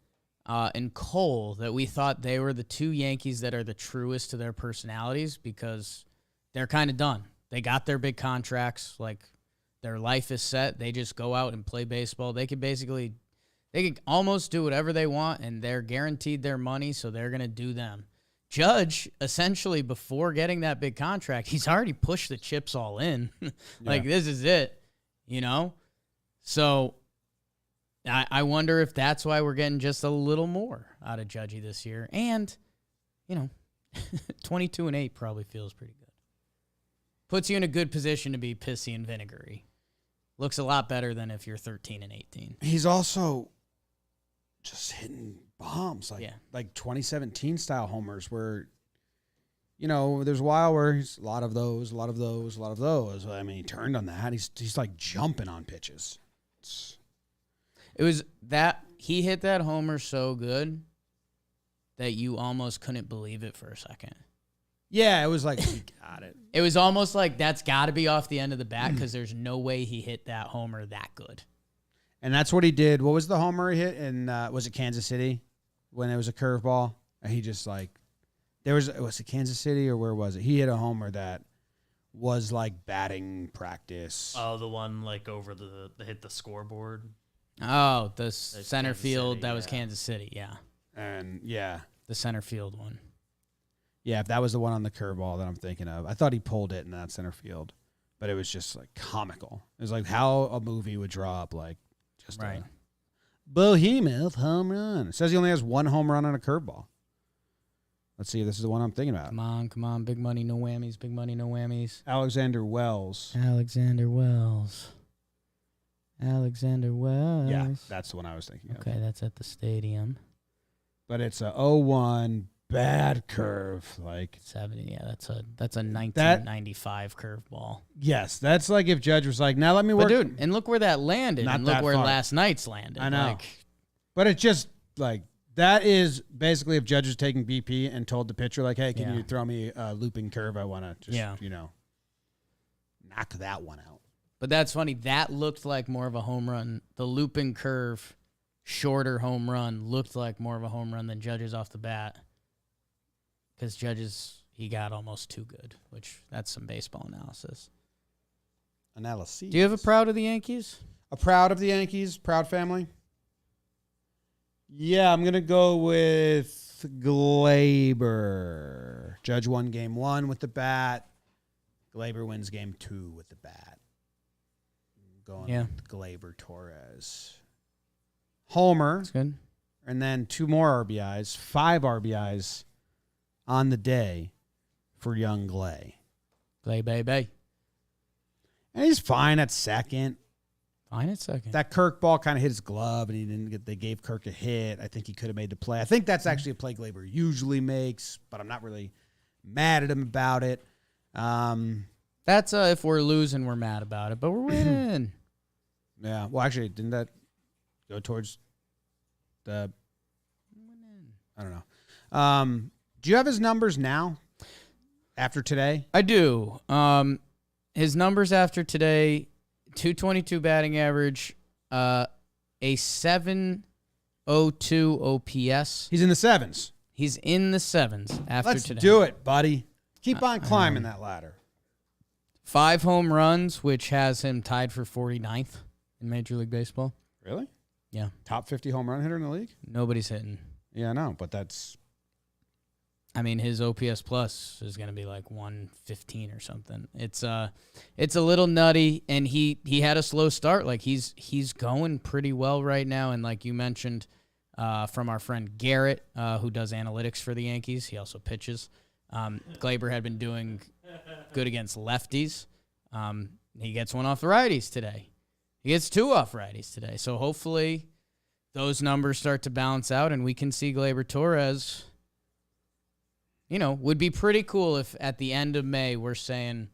C: and Cole, that we thought they were the two Yankees that are the truest to their personalities because they're kind of done. They got their big contracts. Their life is set. They just go out and play baseball. They could almost do whatever they want, and they're guaranteed their money, so they're going to do them. Judge, essentially, before getting that big contract, he's already pushed the chips all in. This is it, So I wonder if that's why we're getting just a little more out of Judgy this year. And, 22-8 probably feels pretty good. Puts you in a good position to be pissy and vinegary. Looks a lot better than if you're 13-18.
A: He's also just hitting bombs, 2017 style homers where, there's a while where he's a lot of those. I mean, he turned on that. He's jumping on pitches.
C: It was that he hit that homer so good that you almost couldn't believe it for a second.
A: Yeah, it was he got it.
C: It was almost that's got to be off the end of the bat because there's no way he hit that homer that good.
A: And that's what he did. What was the homer he hit in, was it Kansas City when it was a curveball? And he just was it Kansas City or where was it? He hit a homer that was batting practice.
G: Oh, the one over the hit the scoreboard.
C: Oh, the center
G: Kansas
C: field.
G: City,
C: that was Kansas City, yeah.
A: And, yeah.
C: The center field one.
A: Yeah, if that was the one on the curveball that I'm thinking of. I thought he pulled it in that center field. But it was just, comical. It was how a movie would draw up, just
C: right.
A: A behemoth home run. It says he only has one home run on a curveball. Let's see if this is the one I'm thinking about.
C: Come on. Big money, no whammies. Big money, no whammies.
A: Alexander Wells. Yeah, that's the one I was thinking of.
C: Okay, that's at the stadium.
A: But it's a 0-1 bad curve.
C: 70, yeah, that's a 1995 curveball.
A: Yes, that's if Judge was now let me work.
C: But dude, and look where that landed,
A: Not
C: and look
A: that
C: where
A: far.
C: last night's landed.
A: I know. But it's just that is basically if Judge was taking BP and told the pitcher hey, can you throw me a looping curve? I want to just knock that one out.
C: But that's funny. That looked like more of a home run. The looping curve, shorter home run looked like more of a home run than Judge's off the bat. Because Judge's, he got almost too good, which that's some baseball analysis.
A: Analysis.
C: Do you have a proud of the Yankees?
A: A proud of the Yankees? Proud family? Yeah, I'm going to go with Glaber. Judge won game 1 with the bat. Glaber wins game 2 with the bat. Going with Glaber Torres. Homer.
C: That's good.
A: And then 2 more RBIs. 5 RBIs on the day for young Glay.
C: Glay, baby.
A: And he's fine at second.
C: Fine at second.
A: That Kirk ball kind of hit his glove, and he didn't get. They gave Kirk a hit. I think he could have made the play. I think that's actually a play Glaber usually makes, but I'm not really mad at him about it.
C: That's if we're losing, we're mad about it, but we're winning.
A: Yeah. Well, actually, didn't that go towards the? I don't know. Do you have his numbers now? After today,
C: I do. His numbers after today: 222 batting average, a 702 OPS.
A: he's in the 7s.
C: He's in the 7s after
A: Let's
C: today.
A: do it, buddy. Keep on climbing that ladder.
C: 5 home runs, which has him tied for 49th in Major League Baseball.
A: Really?
C: Yeah.
A: Top 50 home run hitter in the league?
C: Nobody's hitting.
A: Yeah, I know, but that's
C: I mean, his OPS plus is going to be like 115 or something. It's a little nutty, and he had a slow start. Like he's going pretty well right now, and like you mentioned, from our friend Garrett, who does analytics for the Yankees, he also pitches. Glaber had been doing good against lefties. He gets one off the righties today. He gets two off righties today. So hopefully those numbers start to balance out, and we can see Glaber Torres. Would be pretty cool if at the end of May we're saying,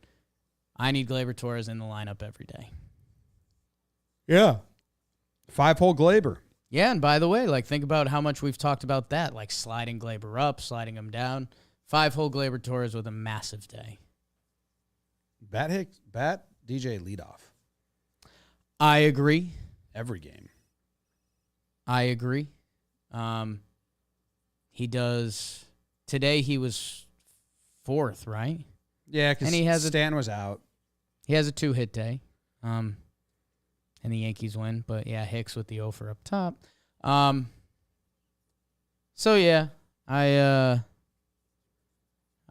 C: I need Glaber Torres in the lineup every day.
A: Yeah. 5-hole Glaber.
C: Yeah, and by the way, like think about how much we've talked about that, like sliding Glaber up, sliding him down. 5-hole Glaber Torres with a massive day.
A: Bat DJ leadoff.
C: I agree.
A: Every game.
C: I agree. He does. Today he was 4th, right?
A: Yeah, because Stan was out.
C: He has a 2-hit day. And the Yankees win. But yeah, Hicks with the 0 for up top. So yeah, I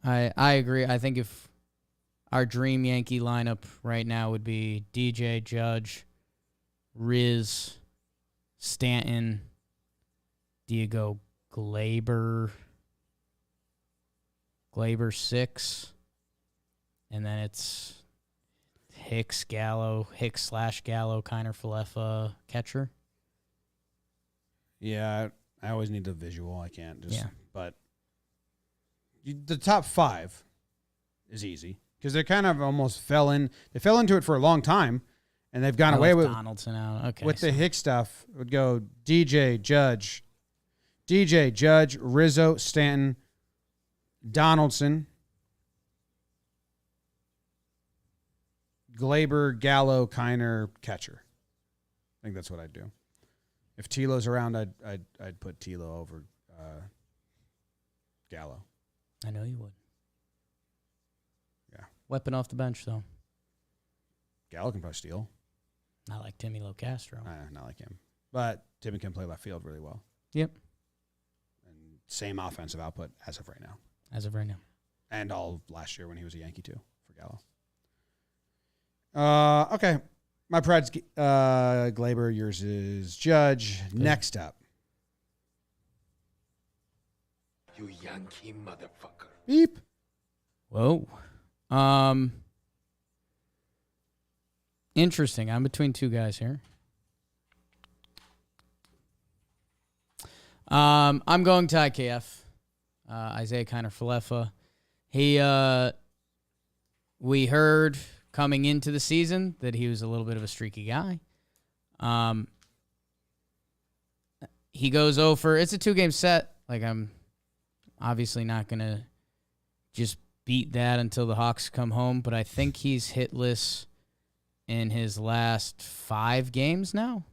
C: agree. I think if our dream Yankee lineup right now would be DJ, Judge, Riz, Stanton, Diego Glaber 6, and then it's Hicks, Gallo, Hicks/Gallo, Kiner, Falefa, catcher.
A: Yeah, I always need the visual. I can't just.
C: Yeah.
A: But the top 5 is easy because they kind of almost fell into it for a long time, and they've gone away with
C: Donaldson out. Okay,
A: with the Hicks stuff. It would go DJ, Judge, Rizzo, Stanton, Donaldson, Glaber, Gallo, Kiner, catcher. I think that's what I'd do. If Tilo's around, I'd put Tilo over Gallo.
C: I know you would.
A: Yeah.
C: Weapon off the bench, though.
A: Gallo can probably steal.
C: Not like Timmy Locastro.
A: Not like him. But Timmy can play left field really well.
C: Yep.
A: And same offensive output as of right now.
C: And
A: all of last year when he was a Yankee, too, for Gallo. Okay. My pride's Glaber. Yours is Judge. Good. Next up.
H: You Yankee motherfucker.
A: Beep.
C: Whoa. Interesting. I'm between two guys here. I'm going to IKF. Isaiah Kiner Falefa. We heard coming into the season that he was a little bit of a streaky guy. He goes over. It's a 2-game set. Like, I'm obviously not going to just beat that until the Hawks come home, but I think he's hitless in his last 5 games now.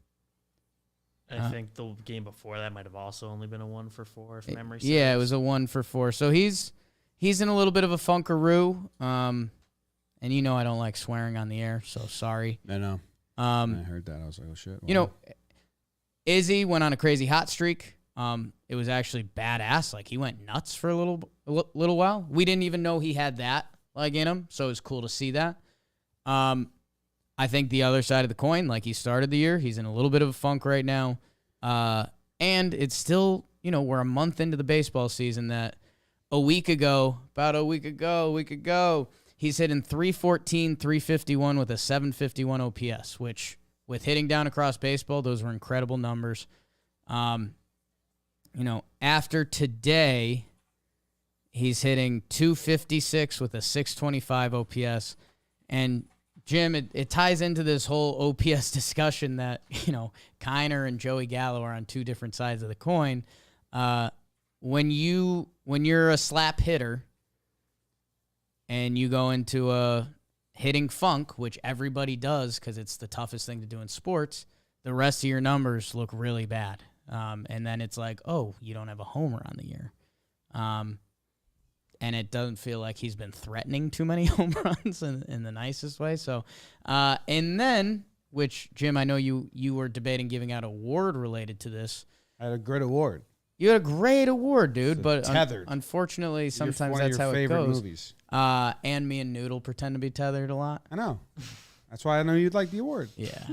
G: I think the game before that might have also only been a 1 for 4, if memory serves.
C: Yeah, it was a 1 for 4. So he's in a little bit of a funkaroo. And I don't like swearing on the air, so sorry.
A: I know. I heard that. I was like, oh, shit.
C: Wow. Izzy went on a crazy hot streak. It was actually badass. Like, he went nuts for a little while. We didn't even know he had that, like, in him, so it was cool to see that. I think the other side of the coin, like, he started the year. He's in a little bit of a funk right now. And it's still, we're a month into the baseball season that a week ago, he's hitting 314, 351 with a 751 OPS, which with hitting down across baseball, those were incredible numbers. After today, he's hitting 256 with a 625 OPS. And Jim, it ties into this whole OPS discussion that, Kiner and Joey Gallo are on 2 different sides of the coin. When you're a slap hitter and you go into a hitting funk, which everybody does because it's the toughest thing to do in sports, the rest of your numbers look really bad. And then it's like, oh, you don't have a homer on the year. And it doesn't feel like he's been threatening too many home runs in the nicest way. So, and then, which, Jim, I know you were debating giving out an award related to this.
A: I had a great award.
C: You had a great award, dude, but
A: Tethered.
C: Unfortunately, sometimes
A: One
C: that's
A: of your
C: how it
A: favorite
C: goes.
A: movies.
C: And me and Noodle pretend to be tethered a lot.
A: I know. That's why I know you'd like the award.
C: Yeah.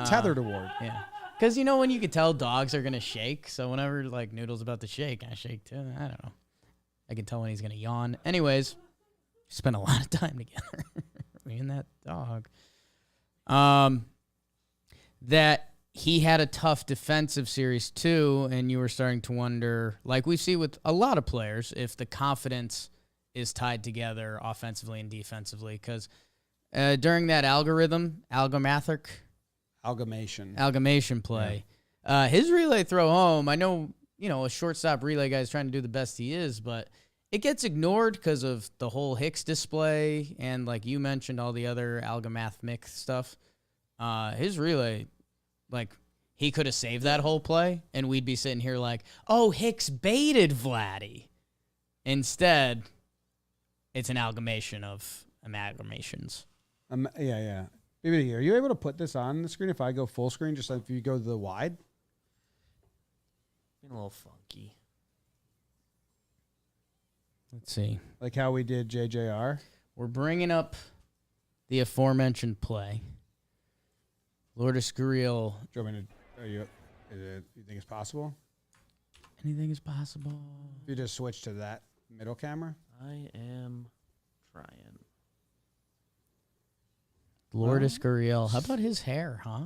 A: Tethered award.
C: Yeah. Because you know when you can tell dogs are going to shake, so whenever like Noodle's about to shake, I shake too. I don't know. I can tell when he's going to yawn. Anyways, spent a lot of time together. Me and that dog. That he had a tough defensive series too, and you were starting to wonder, like we see with a lot of players, if the confidence is tied together offensively and defensively. Because during that amalgamation play, his relay throw home, I know, a shortstop relay guy's trying to do the best he is, but it gets ignored because of the whole Hicks display and, like you mentioned, all the other algorithmic stuff. His relay, like, he could have saved that whole play, and we'd be sitting here like, oh, Hicks baited Vladdy. Instead, it's an amalgamation of amalgamations.
A: Yeah. BBD, are you able to put this on the screen if I go full screen, just like if you go to the wide?
G: Being a little funky.
C: Let's see.
A: Like how we did JJR?
C: We're bringing up the aforementioned play. Lourdes Gurriel.
A: Do you want me to, you think it's possible?
C: Anything is possible.
A: If you just switch to that middle camera?
G: I am trying.
C: Lourdes Gurriel. How about his hair, huh?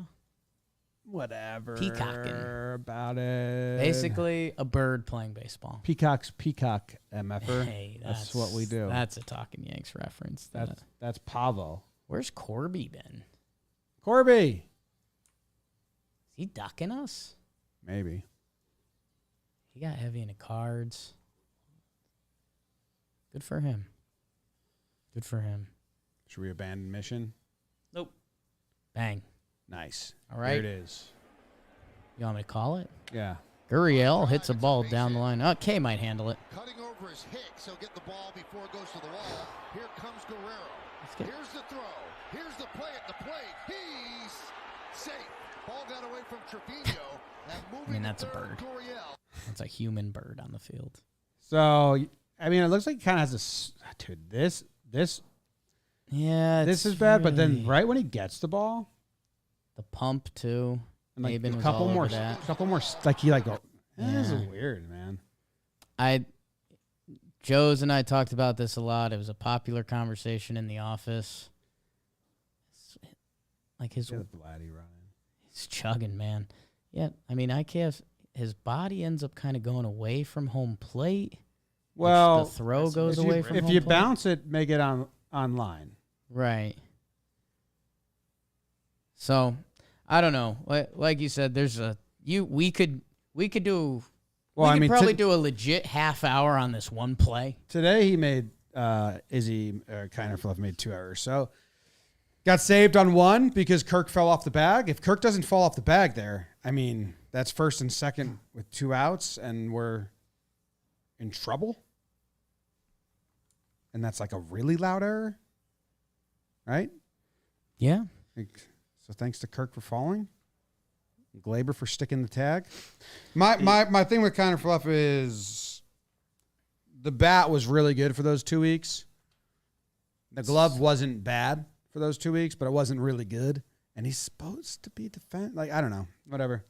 A: Whatever.
C: Peacocking.
A: About it.
C: Basically, a bird playing baseball.
A: Peacock MFer.
C: Hey,
A: that's what we do.
C: That's a Talkin Yanks reference.
A: That's Pavo.
C: Where's Corby been?
A: Corby.
C: Is he ducking us?
A: Maybe.
C: He got heavy into cards. Good for him. Good for him.
A: Should we abandon mission?
G: Nope.
C: Bang.
A: Nice.
C: All right.
A: There it is.
C: You want me to call it?
A: Yeah.
C: Gurriel hits a ball down the line. Oh, K might handle it.
I: Cutting over his Hicks. He'll get the ball before it goes to the wall. Here comes Guerrero. Here's the throw. Here's the play at the plate. He's safe. Ball got away from Trevino.
C: I mean, that's a bird. That's a human bird on the field.
A: So, I mean, it looks like he kind of has a... Dude, this...
C: Yeah,
A: This is bad, but then right when he gets the ball...
C: The pump, too.
A: And like
C: Maben
A: a
C: was
A: couple
C: all
A: more,
C: over that.
A: like he like go. This is
C: Yeah.
A: weird, man.
C: Joe's and I talked about this a lot. It was a popular conversation in the office. Like his chugging, man. Yeah, I mean, IKF, his body ends up kind of going away from home plate.
A: Well,
C: the throw goes away from
A: if
C: home
A: you
C: plate.
A: bounce it, make it online.
C: Right. So, I don't know. Like you said, we could do.
A: Well,
C: We could probably do a legit half hour on this one play.
A: Today he made Izzy kind of fluff made 2 errors. So got saved on one because Kirk fell off the bag. If Kirk doesn't fall off the bag there, I mean, that's first and second with 2 outs, and we're in trouble. And that's like a really loud error, right?
C: Yeah.
A: So thanks to Kirk for falling. Glaber for sticking the tag. My thing with kind of fluff is the bat was really good for those 2 weeks. The glove wasn't bad for those 2 weeks, but it wasn't really good. And he's supposed to be I don't know. Whatever.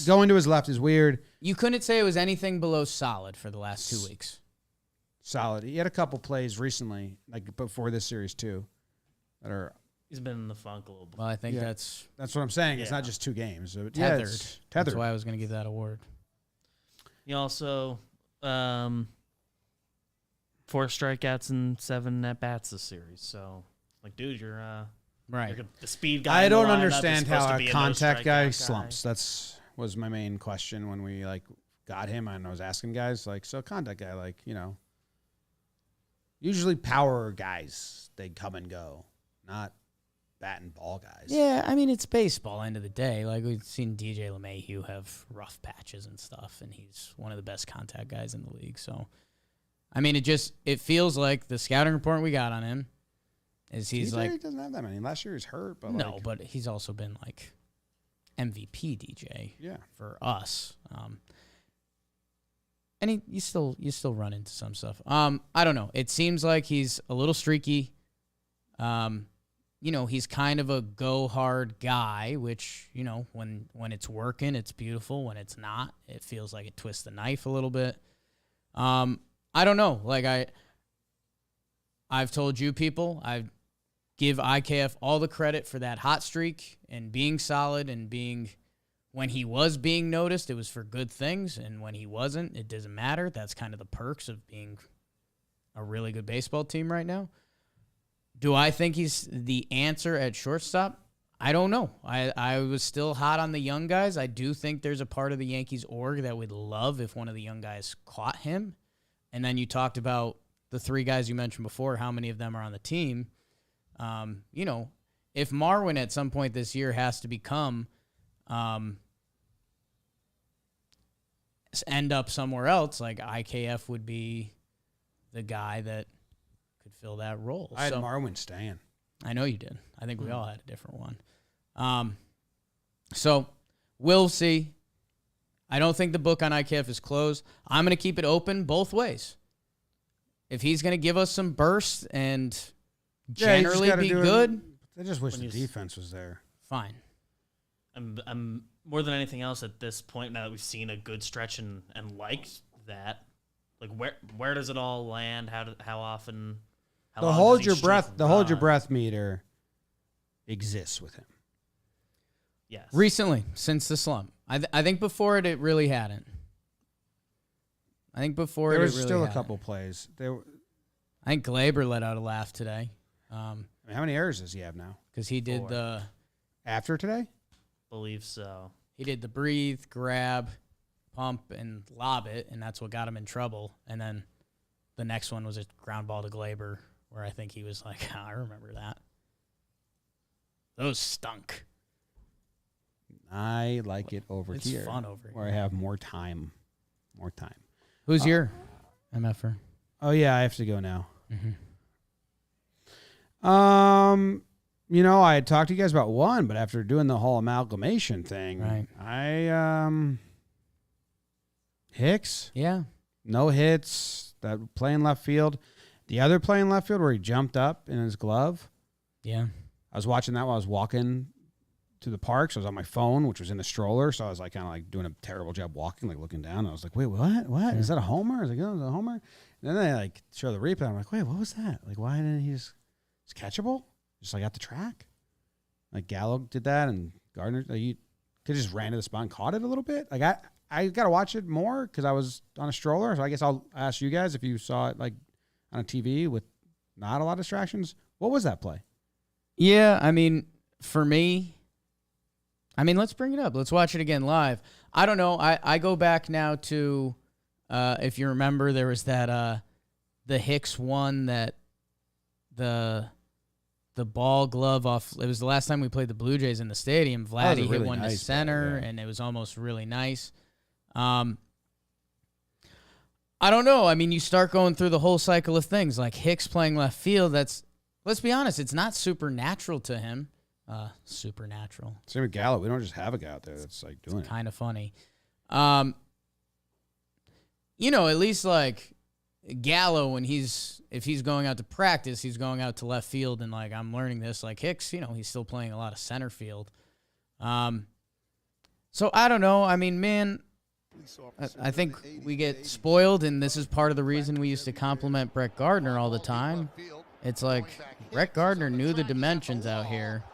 A: Going to his left is weird.
C: You couldn't say it was anything below solid for the last 2 weeks.
A: Solid. He had a couple plays recently, like before this series too, that are.
G: He's been in the funk a little bit.
C: Well, I think that's
A: what I'm saying. It's not just 2 games. So
C: tethered.
A: Tethered.
C: That's why I was going to give that award.
G: He also 4 strikeouts and 7 at bats this series. So, like, dude, you're
C: right.
G: You're the speed guy.
A: I
G: in the
A: don't
G: lineup
A: understand
G: is supposed
A: how
G: to be
A: a
G: a
A: contact guy
G: no-strikeout guy.
A: slumps. Was my main question when we got him, and I was asking guys so contact guy, usually power guys, they come and go, not bat and ball guys.
C: Yeah, I mean, it's baseball, end of the day. Like, we've seen DJ LeMahieu have rough patches and stuff, and he's one of the best contact guys in the league. So, I mean, it feels like the scouting report we got on him is he's
A: DJ doesn't have that many. Last year he was hurt, but
C: no, but he's also been MVP DJ
A: yeah.
C: for us. And you still run into some stuff. I don't know. It seems like he's a little streaky. He's kind of a go hard guy, which, when it's working, it's beautiful. When it's not, it feels like it twists the knife a little bit. I don't know. Like I've told you people, I give IKF all the credit for that hot streak and being solid and being, when he was being noticed, it was for good things. And when he wasn't, it doesn't matter. That's kind of the perks of being a really good baseball team right now. Do I think he's the answer at shortstop? I don't know. I was still hot on the young guys. I do think there's a part of the Yankees org that would love if one of the young guys caught him. And then you talked about the 3 guys you mentioned before, how many of them are on the team. If Marwin at some point this year has to become end up somewhere else, like IKF would be the guy that could fill that role.
A: I had Marwin staying.
C: I know you did. I think we all had a different one. So we'll see. I don't think the book on IKF is closed. I'm going to keep it open both ways. If he's going to give us some bursts and generally be good,
A: I just wish the defense was there.
C: Fine.
G: I'm more than anything else at this point, now that we've seen a good stretch and liked that, like where does it all land? How often?
A: The hold your breath meter exists with him.
G: Yes.
C: Recently, since the slump. I think before it really hadn't.
A: There was still a couple plays.
C: I think Glaber let out a laugh today.
A: How many errors does he have now?
C: Because he did
A: after today?
G: Believe so.
C: He did the breathe, grab, pump, and lob it, and that's what got him in trouble. And then the next one was a ground ball to Glaber, where I think he was like, I remember that. Those stunk.
A: I like it over
C: it's
A: here.
C: It's fun over here.
A: Where I have more time.
C: Who's your MFer?
A: Oh, yeah, I have to go now.
C: Mm-hmm.
A: I had talked to you guys about one, but after doing the whole amalgamation thing,
C: right.
A: Hicks.
C: Yeah.
A: No hits. That play in left field. The other play in left field where he jumped up in his glove.
C: Yeah.
A: I was watching that while I was walking to the park. So I was on my phone, which was in the stroller. So I was like kind of like doing a terrible job walking, like looking down. I was like, wait, what? What? Is that a homer? I was like, oh, is that a homer? And then they like show the replay. I'm like, wait, what was that? Like, why didn't he just, it's catchable? Just like at the track? Like Gallo did that and Gardner, you could just ran to the spot and caught it a little bit. Like I got to watch it more because I was on a stroller. So I guess I'll ask you guys if you saw it like on a TV with not a lot of distractions. What was that play?
C: Yeah, I mean, for me, let's bring it up. Let's watch it again live. I don't know. I go back now to, if you remember, there was that the Hicks one that the ball glove off. It was the last time we played the Blue Jays in the stadium. Vladdy hit one to center, and it was almost really nice. I don't know. I mean, you start going through the whole cycle of things like Hicks playing left field. Let's be honest, it's not supernatural to him. Supernatural.
A: Same with Gallo. We don't just have a guy out there that's like doing it.
C: Kind of funny. At least like Gallo, if he's going out to practice, he's going out to left field, and like I'm learning this. Like Hicks, he's still playing a lot of center field. So I don't know. I mean, man, I think we get spoiled, and this is part of the reason we used to compliment Brett Gardner all the time. It's like Brett Gardner knew the dimensions out here.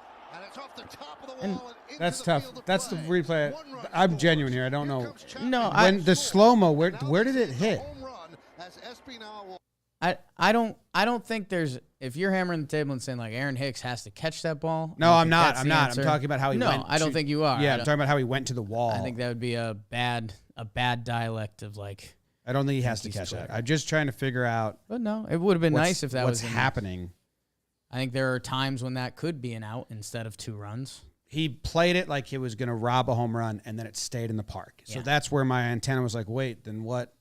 A: And that's tough. That's the replay. I'm genuine here. I don't know.
C: No,
A: the slow-mo, where did it hit?
C: I don't think there's, if you're hammering the table and saying like Aaron Hicks has to catch that ball.
A: No, I'm not. I'm talking about how he went.
C: No, I don't think you are.
A: Yeah, I'm talking about how he went to the wall.
C: I think that would be a bad dialect of like.
A: I don't think he has to catch that. I'm just trying to figure out.
C: But no, it would have been nice if that was
A: happening.
C: I think there are times when that could be an out instead of 2 runs.
A: He played it like he was going to rob a home run, and then it stayed in the park. So that's where my antenna was like, wait, then what?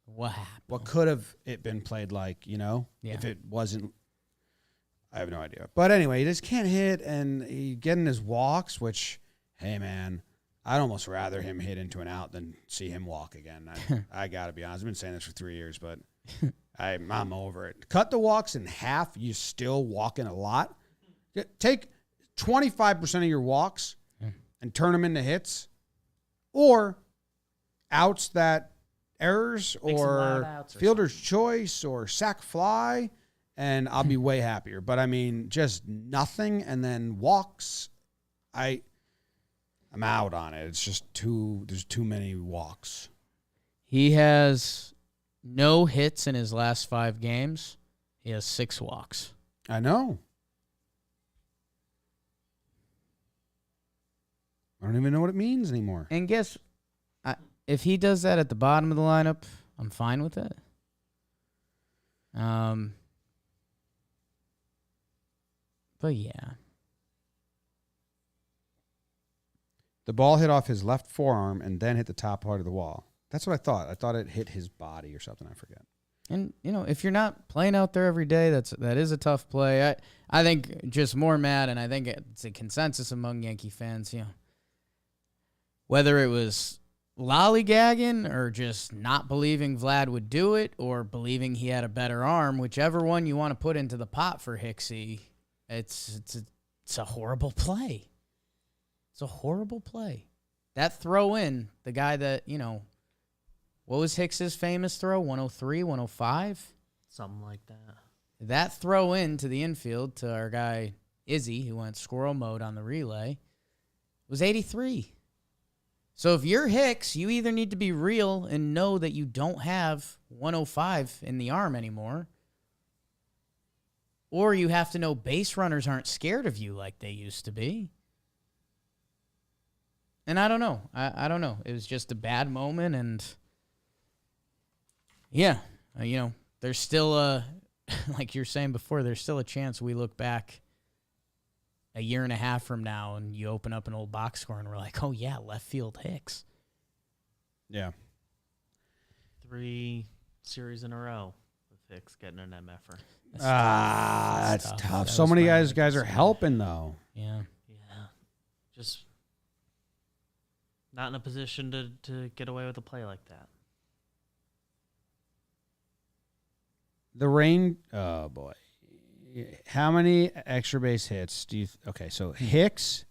C: What happened?
A: What could have it been played like, if it wasn't? I have no idea. But anyway, he just can't hit, and he getting his walks, which, hey, man, I'd almost rather him hit into an out than see him walk again. I got to be honest. I've been saying this for 3 years, but I'm over it. Cut the walks in half. You still walking a lot. Take 25% of your walks and turn them into hits, or outs that errors or fielder's choice or sack fly, and I'll be way happier. But, I mean, just nothing and then walks, I'm out on it. It's just there's too many walks.
C: He has no hits in his last 5 games. He has 6 walks.
A: I know. I don't even know what it means anymore.
C: And guess, if he does that at the bottom of the lineup, I'm fine with it. But yeah.
A: The ball hit off his left forearm and then hit the top part of the wall. That's what I thought. I thought it hit his body or something. I forget.
C: And, if you're not playing out there every day, that is a tough play. I think just more mad, and I think it's a consensus among Yankee fans, whether it was lollygagging or just not believing Vlad would do it or believing he had a better arm, whichever one you want to put into the pot for Hicksy, it's a horrible play. It's a horrible play. That throw in, the guy that, what was Hicks's famous throw? 103, 105?
G: Something like that.
C: That throw in to the infield to our guy Izzy, who went squirrel mode on the relay, was 83. So if you're Hicks, you either need to be real and know that you don't have 105 in the arm anymore, or you have to know base runners aren't scared of you like they used to be. And I don't know. I don't know. It was just a bad moment, and yeah, there's still like you're saying before, there's still a chance we look back a year and a half from now and you open up an old box score and we're like, oh yeah, left field Hicks.
A: Yeah.
G: 3 series in a row with Hicks getting an MFer.
A: That's tough. So many guys are helping though.
C: Yeah.
G: Yeah. Just not in a position to get away with a play like that.
A: The rain, oh boy. How many extra base hits do you... Okay, so Hicks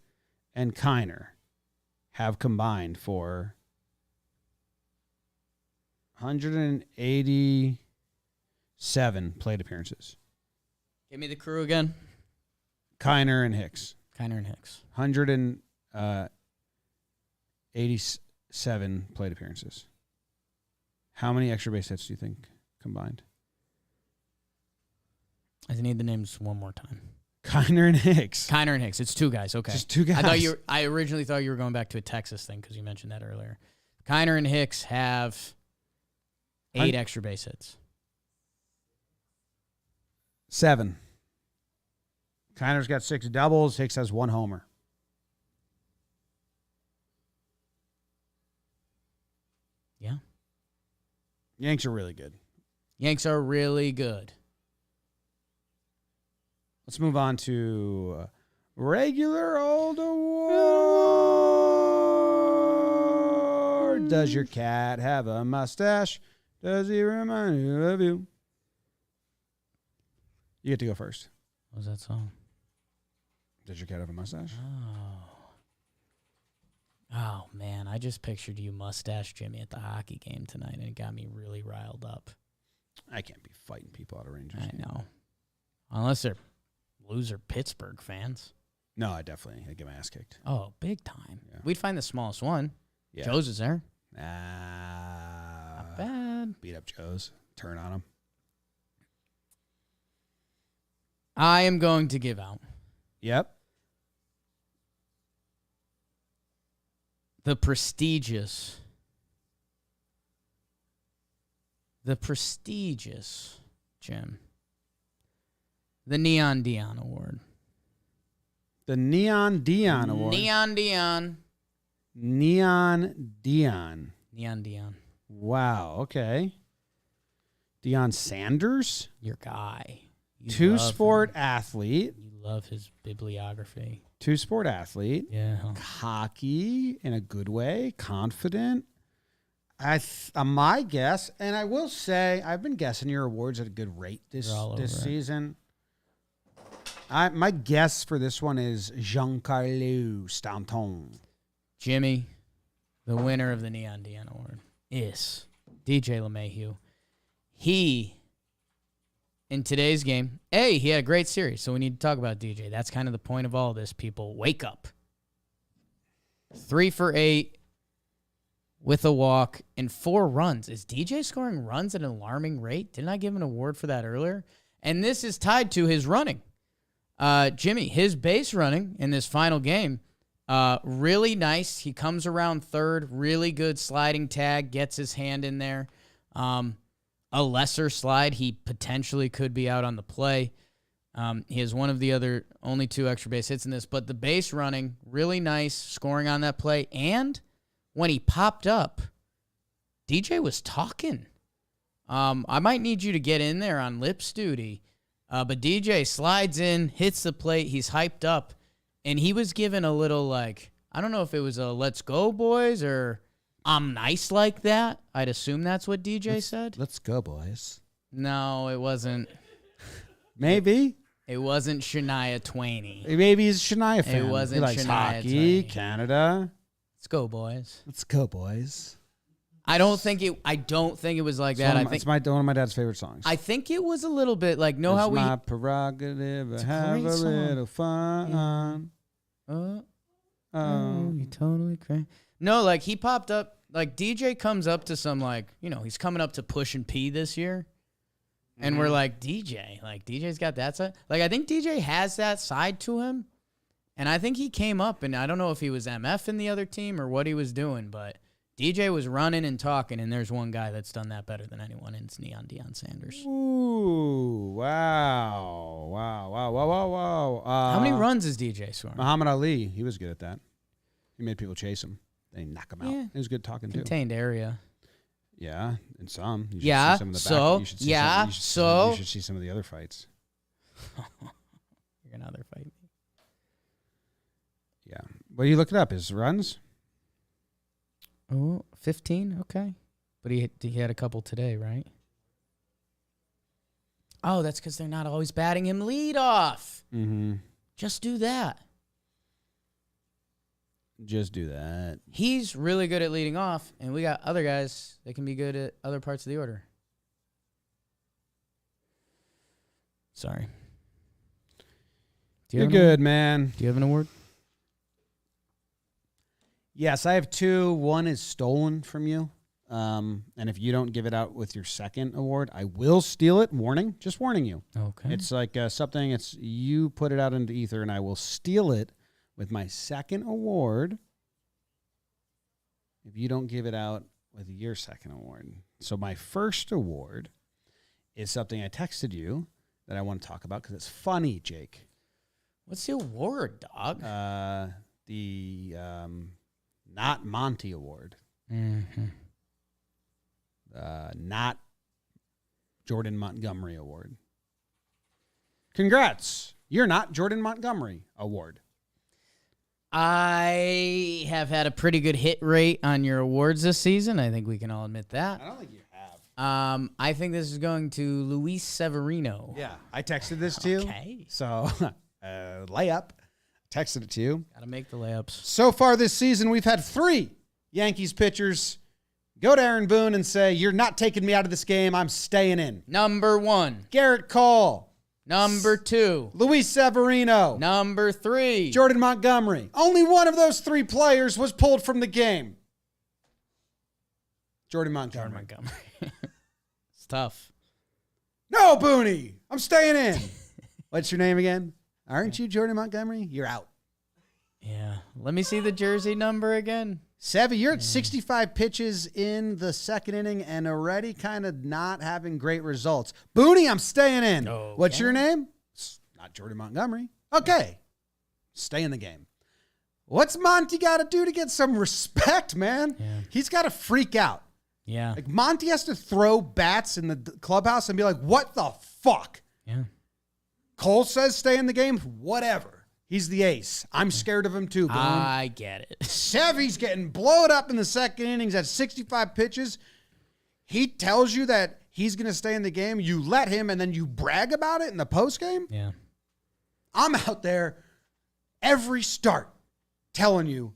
A: and Kiner have combined for 187 plate appearances.
C: Give me the crew again.
A: Kiner and Hicks. 187 plate appearances. How many extra base hits do you think combined?
C: I need the names one more time.
A: Kiner and Hicks.
C: It's 2 guys. Okay.
A: Just 2 guys.
C: I originally thought you were going back to a Texas thing because you mentioned that earlier. Kiner and Hicks have 8 extra base hits.
A: 7. Kiner's got 6 doubles. Hicks has 1 homer.
C: Yeah.
A: Yanks are really good.
C: Yanks are really good.
A: Let's move on to regular old award. Does your cat have a mustache? Does he remind you of you? You get to go first.
C: What was that song?
A: Does your cat have a mustache?
C: Oh, man. I just pictured you mustache Jimmy at the hockey game tonight, and it got me really riled up.
A: I can't be fighting people out of Rangers.
C: I know. Unless they're loser Pittsburgh fans.
A: No, I get my ass kicked.
C: Oh, big time.
A: Yeah.
C: We'd find the smallest one.
A: Yeah.
C: Joe's is there.
A: Not
C: bad.
A: Beat up Joe's. Turn on him.
C: I am going to give out.
A: Yep.
C: The prestigious, Jim. The Neon Dion Award.
A: The Neon Dion Award.
C: Neon Dion.
A: Neon Dion.
C: Neon Dion.
A: Wow, okay. Deion Sanders?
C: Your guy. You
A: 2-sport athlete.
C: You love his bibliography.
A: Two-sport athlete.
C: Yeah.
A: Cocky in a good way. Confident. My guess, and I will say, I've been guessing your awards at a good rate this season. My guess for this one is Giancarlo Stanton.
C: Jimmy, the winner of the Neon Dion Award, is DJ LeMahieu. He, in today's game, he had a great series, so we need to talk about DJ. That's kind of the point of all this, people. Wake up. 3 for 8 with a walk and 4 runs. Is DJ scoring runs at an alarming rate? Didn't I give him an award for that earlier? And this is tied to his running. Jimmy, his base running in this final game, really nice. He comes around third, really good sliding tag, gets his hand in there. A lesser slide, he potentially could be out on the play. He has one of the only 2 extra base hits in this, but the base running, really nice, scoring on that play. And when he popped up, DJ was talking. I might need you to get in there on lips duty. But DJ slides in, hits the plate, he's hyped up, and he was given a little, like, I don't know if it was a let's go, boys, or I'm nice like that. I'd assume that's what DJ said.
A: Let's go, boys.
C: No, it wasn't.
A: Maybe.
C: It wasn't Shania Twain-y.
A: Maybe he's a Shania fan.
C: It wasn't
A: he likes
C: Shania
A: hockey,
C: Twain.
A: Canada.
C: Let's go, boys.
A: Let's go, boys.
C: I don't think it was like that.
A: It's one of my dad's favorite songs.
C: I think it was a little bit like
A: it's my prerogative to have a little fun.
C: Yeah. Oh, you totally crazy. No, like he popped up. Like DJ comes up to some he's coming up to Push and P this year, and we're like DJ's got that side. Like I think DJ has that side to him, and I think he came up, and I don't know if he was MF in the other team or what he was doing, but DJ was running and talking, and there's one guy that's done that better than anyone, and it's Neon Deion Sanders.
A: Ooh, wow.
C: How many runs is DJ scoring?
A: Muhammad Ali, he was good at that. He made people chase him. They knock him out.
C: Yeah.
A: He was good talking, too.
C: Contained area.
A: Yeah, and some. You should
C: Yeah,
A: see some of the
C: so,
A: you should see
C: yeah,
A: some, you should see-
C: so.
A: You should see some of the other fights.
C: You're going to other fight me.
A: Yeah. Well, you look it up. His runs?
C: Oh, 15? Okay. But he had a couple today, right? Oh, that's because they're not always batting him leadoff.
A: Mm-hmm.
C: Just do that.
A: Just do that.
C: He's really good at leading off, and we got other guys that can be good at other parts of the order. Sorry.
A: You're good, man.
C: Do you have an award?
A: Yes, I have 2. One is stolen from you. And if you don't give it out with your second award, I will steal it. Warning. Just warning you.
C: Okay.
A: It's like something, you put it out into ether, and I will steal it with my second award if you don't give it out with your second award. So my first award is something I texted you that I want to talk about because it's funny, Jake.
C: What's the award, dog?
A: The Not Monty Award.
C: Mm-hmm.
A: Not Jordan Montgomery Award. Congrats. You're not Jordan Montgomery Award.
C: I have had a pretty good hit rate on your awards this season. I think we can all admit that.
A: I don't think you have.
C: I think this is going to Luis Severino.
A: Yeah, I texted this to you.
C: Okay.
A: So, layup. Texted it to you.
C: Got to make the layups.
A: So far this season, we've had 3 Yankees pitchers go to Aaron Boone and say, "You're not taking me out of this game. I'm staying in."
C: Number 1.
A: Garrett Cole.
C: Number 2.
A: Luis Severino.
C: Number 3.
A: Jordan Montgomery. Only one of those 3 players was pulled from the game. Jordan Montgomery.
C: It's tough.
A: No, Booney. I'm staying in. What's your name again? Aren't you Jordan Montgomery? You're out.
C: Yeah. Let me see the jersey number again.
A: Sevy, you're at 65 pitches in the second inning and already kind of not having great results. Booney, I'm staying in.
C: Okay.
A: What's your name? It's not Jordan Montgomery. Okay. Stay in the game. What's Monty got to do to get some respect, man?
C: Yeah.
A: He's got to freak out.
C: Yeah.
A: Like Monty has to throw bats in the clubhouse and be like, what the fuck?
C: Yeah.
A: Cole says stay in the game. Whatever. He's the ace. I'm scared of him too, Boone.
C: I get it.
A: Sevy's getting blown up in the second innings at 65 pitches. He tells you that he's going to stay in the game. You let him, and then you brag about it in the postgame?
C: Yeah.
A: I'm out there every start telling you,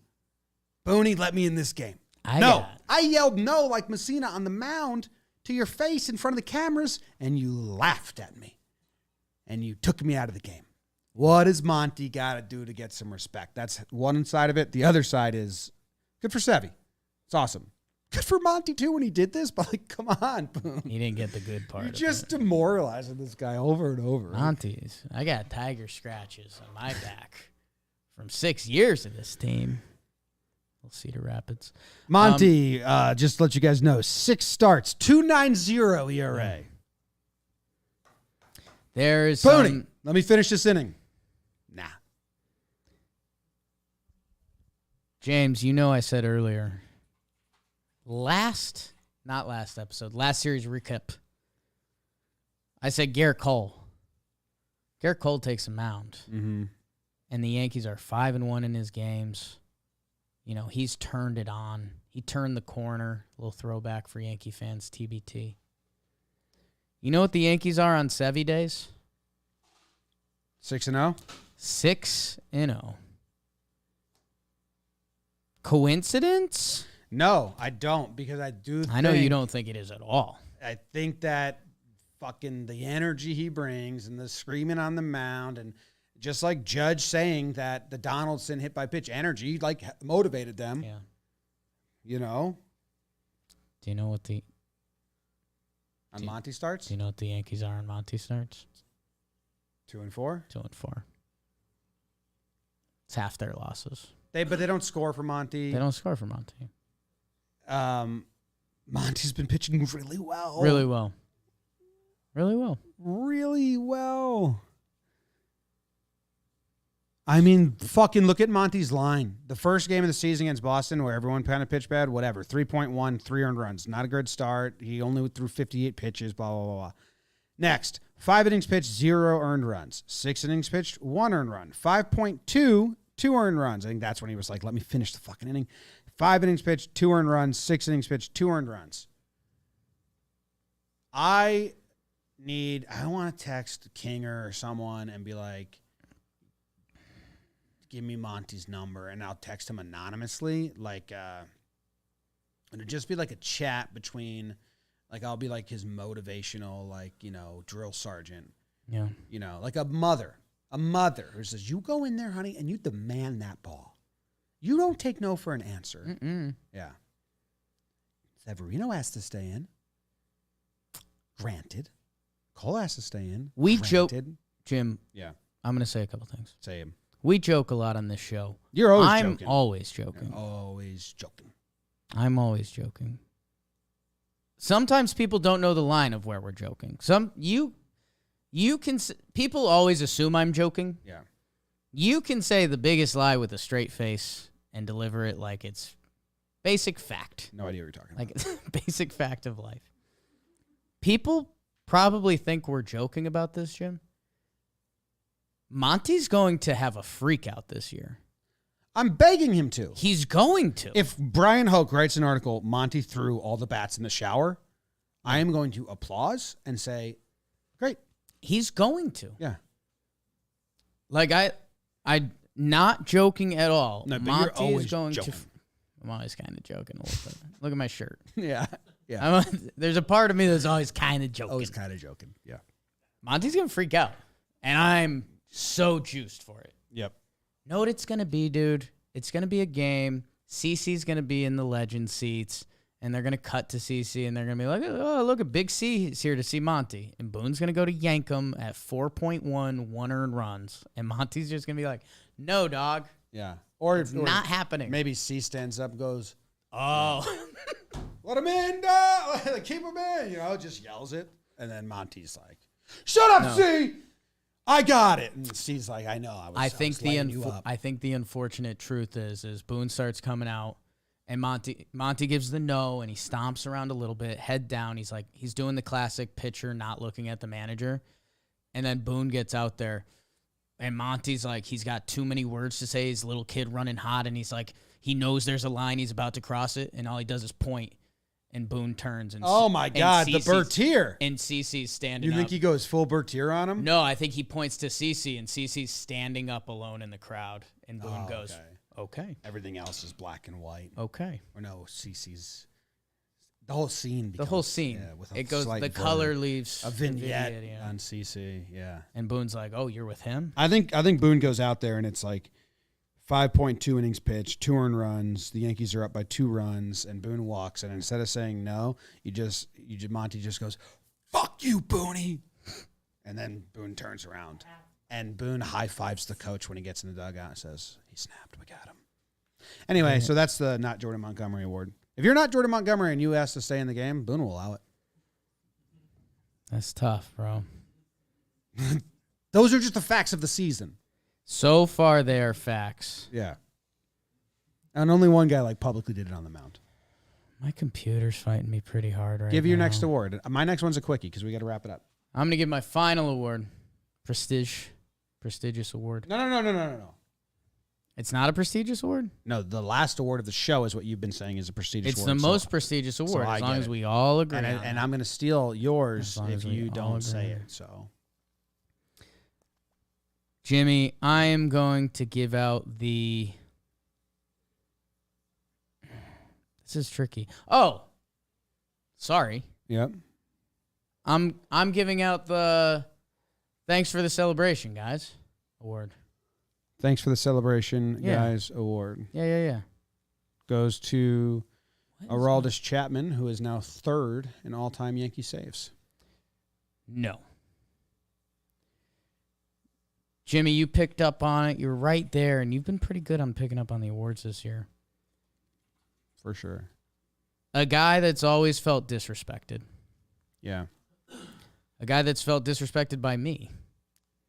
A: Booney, let me in this game. I yelled no like Messina on the mound to your face in front of the cameras, and you laughed at me. And you took me out of the game. What does Monty got to do to get some respect? That's one side of it. The other side is good for Sevy. It's awesome. Good for Monty, too, when he did this, but, like, come on, Boone.
C: He didn't get the good part.
A: You're just demoralizing this guy over and over.
C: Monty's. I got tiger scratches on my back from 6 years of this team. We'll Cedar Rapids.
A: Monty, just to let you guys know, 6 starts, 2.90 ERA.
C: There's
A: Booney, let me finish this inning. Nah.
C: James, you know I said earlier, last series recap, I said Garrett Cole. Garrett Cole takes a mound.
A: Mm-hmm.
C: And the Yankees are 5-1 in his games. You know, he's turned it on. He turned the corner. A little throwback for Yankee fans, TBT. You know what the Yankees are on Sevy days?
A: 6-0?
C: 6-0. Coincidence?
A: No, I don't, because I
C: know you don't think it is at all.
A: I think that fucking the energy he brings and the screaming on the mound, and just like Judge saying that the Donaldson hit by pitch energy, like, motivated them.
C: Yeah.
A: You know?
C: Do you know what the...
A: On Monty starts?
C: Do you know what the Yankees are on Monty starts?
A: 2-4?
C: 2-4. It's half their losses.
A: But they don't score for Monty.
C: They don't score for Monty.
A: Monty's been pitching really well.
C: Really well. Really well.
A: Really well. I mean, fucking look at Monty's line. The first game of the season against Boston, where everyone kind of pitched bad, whatever. 3.1, 3 earned runs. Not a good start. He only threw 58 pitches, blah, blah, blah, blah. Next, 5 innings pitched, 0 earned runs. 6 innings pitched, 1 earned run. 5.2, 2 earned runs. I think that's when he was like, let me finish the fucking inning. 5 innings pitched, 2 earned runs. 6 innings pitched, 2 earned runs. I want to text Kinger or someone and be like, give me Monty's number, and I'll text him anonymously. Like, it'll just be like a chat between, like, I'll be like his motivational, like, you know, drill sergeant.
C: Yeah.
A: You know, like a mother who says, you go in there, honey, and you demand that ball. You don't take no for an answer.
C: Mm-mm.
A: Yeah. Severino has to stay in. Granted. Cole has to stay in.
C: We joke, Jim.
A: Yeah.
C: I'm going to say a couple things.
A: Say him.
C: We joke a lot on this show.
A: You're always
C: I'm
A: joking.
C: always joking.
A: You're always joking.
C: I'm always joking. Sometimes people don't know the line of where we're joking. People always assume I'm joking.
A: Yeah.
C: You can say the biggest lie with a straight face and deliver it like it's basic fact.
A: No idea what you're talking about.
C: Like it's basic fact of life. People probably think we're joking about this, Jim. Monty's going to have a freak out this year.
A: I'm begging him to.
C: He's going to.
A: If Brian Hoke writes an article, Monty threw all the bats in the shower, I am going to applause and say, great.
C: He's going to.
A: Yeah.
C: Like, I'm not joking at all.
A: No, but
C: Monty
A: you're always
C: is going
A: joking.
C: to. I'm always kind of joking a little bit. Look at my shirt.
A: Yeah. Yeah.
C: There's a part of me that's always kind of joking.
A: Always kind of joking. Yeah.
C: Monty's going to freak out. And I'm so juiced for it.
A: Yep.
C: Know what it's going to be, dude? It's going to be a game. CC's going to be in the legend seats. And they're going to cut to CC. And they're going to be like, oh, look, a Big C is here to see Monty. And Boone's going to go to Yankum at 4.1, 1 earned runs. And Monty's just going to be like, no, dog.
A: Yeah. Or
C: it's not happening.
A: Maybe C stands up and goes,
C: oh.
A: Let him in, dog. Keep him in. You know, just yells it. And then Monty's like, shut up, C. I got it. And C's like, I know. I think
C: the unfortunate truth is Boone starts coming out, and Monty gives the no, and he stomps around a little bit, head down. He's doing the classic pitcher not looking at the manager, and then Boone gets out there. And Monty's like, he's got too many words to say. He's a little kid running hot, and he's like, he knows there's a line, he's about to cross it, and all he does is point, and Boone turns. And
A: oh, my God, the Bertier.
C: And CC's standing
A: up. You think he goes full Bertier on him?
C: No, I think he points to CC, and CC's standing up alone in the crowd, and Boone goes, okay.
A: Everything else is black and white.
C: Okay.
A: Or no, CC's. The whole scene.
C: The whole scene.
A: Yeah, with
C: it goes, the color leaves.
A: A vignette on CC, yeah.
C: And Boone's like, oh, you're with him?
A: I think Boone goes out there, and it's like 5.2 innings pitched, 2 earned runs. The Yankees are up by 2 runs, and Boone walks. And instead of saying no, Monty just goes, fuck you, Booney. And then Boone turns around. And Boone high-fives the coach when he gets in the dugout and says, he snapped, we got him. Anyway, so that's the not Jordan Montgomery award. If you're not Jordan Montgomery and you ask to stay in the game, Boone will allow it.
C: That's tough, bro.
A: Those are just the facts of the season.
C: So far, they are facts.
A: Yeah. And only one guy publicly did it on the mound.
C: My computer's fighting me pretty hard right now.
A: Give your next award. My next one's a quickie because we got to wrap it up.
C: I'm going to give my final award. Prestigious award.
A: No.
C: It's not a prestigious award?
A: No, the last award of the show is what you've been saying is a prestigious
C: award.
A: It's
C: the most prestigious award, as long as we all agree.
A: And I'm going to steal yours if you don't say it. So,
C: Jimmy, I am going to give out the... This is tricky. Oh, sorry.
A: Yep.
C: I'm giving out the Thanks for the Celebration, guys award.
A: Thanks for the Celebration, guys award.
C: Yeah.
A: Goes to Aroldis Chapman, who is now 3rd in all-time Yankee saves.
C: No. Jimmy, you picked up on it. You're right there, and you've been pretty good on picking up on the awards this year.
A: For sure.
C: A guy that's always felt disrespected.
A: Yeah.
C: A guy that's felt disrespected by me.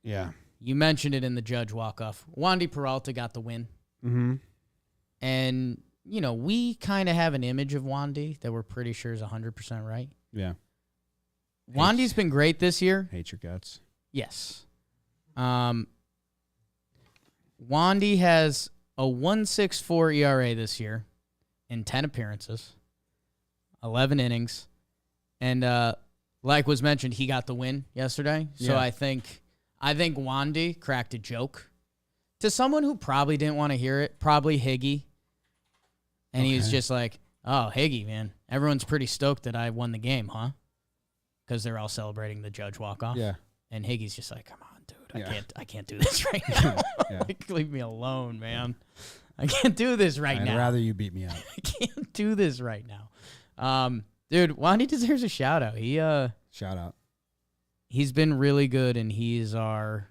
A: Yeah.
C: You mentioned it in the Judge walk-off. Wandy Peralta got the win.
A: Mm-hmm.
C: And, we kind of have an image of Wandy that we're pretty sure is 100% right.
A: Yeah.
C: Wandy's been great this year.
A: Hate your guts.
C: Yes. Wandy has a 1.64 ERA this year in 10 appearances, 11 innings. And like was mentioned, he got the win yesterday. So I think Wandy cracked a joke to someone who probably didn't want to hear it, probably Higgy. And he was just like, oh, Higgy, man, everyone's pretty stoked that I won the game, huh? Because they're all celebrating the Judge walk-off.
A: Yeah.
C: And Higgy's just like, come on, dude, I can't do this right now. Leave me alone, man. I can't do this now.
A: I'd rather you beat me up.
C: I can't do this right now. Dude, Wandy deserves a shout-out.
A: Shout out.
C: He's been really good, and he's our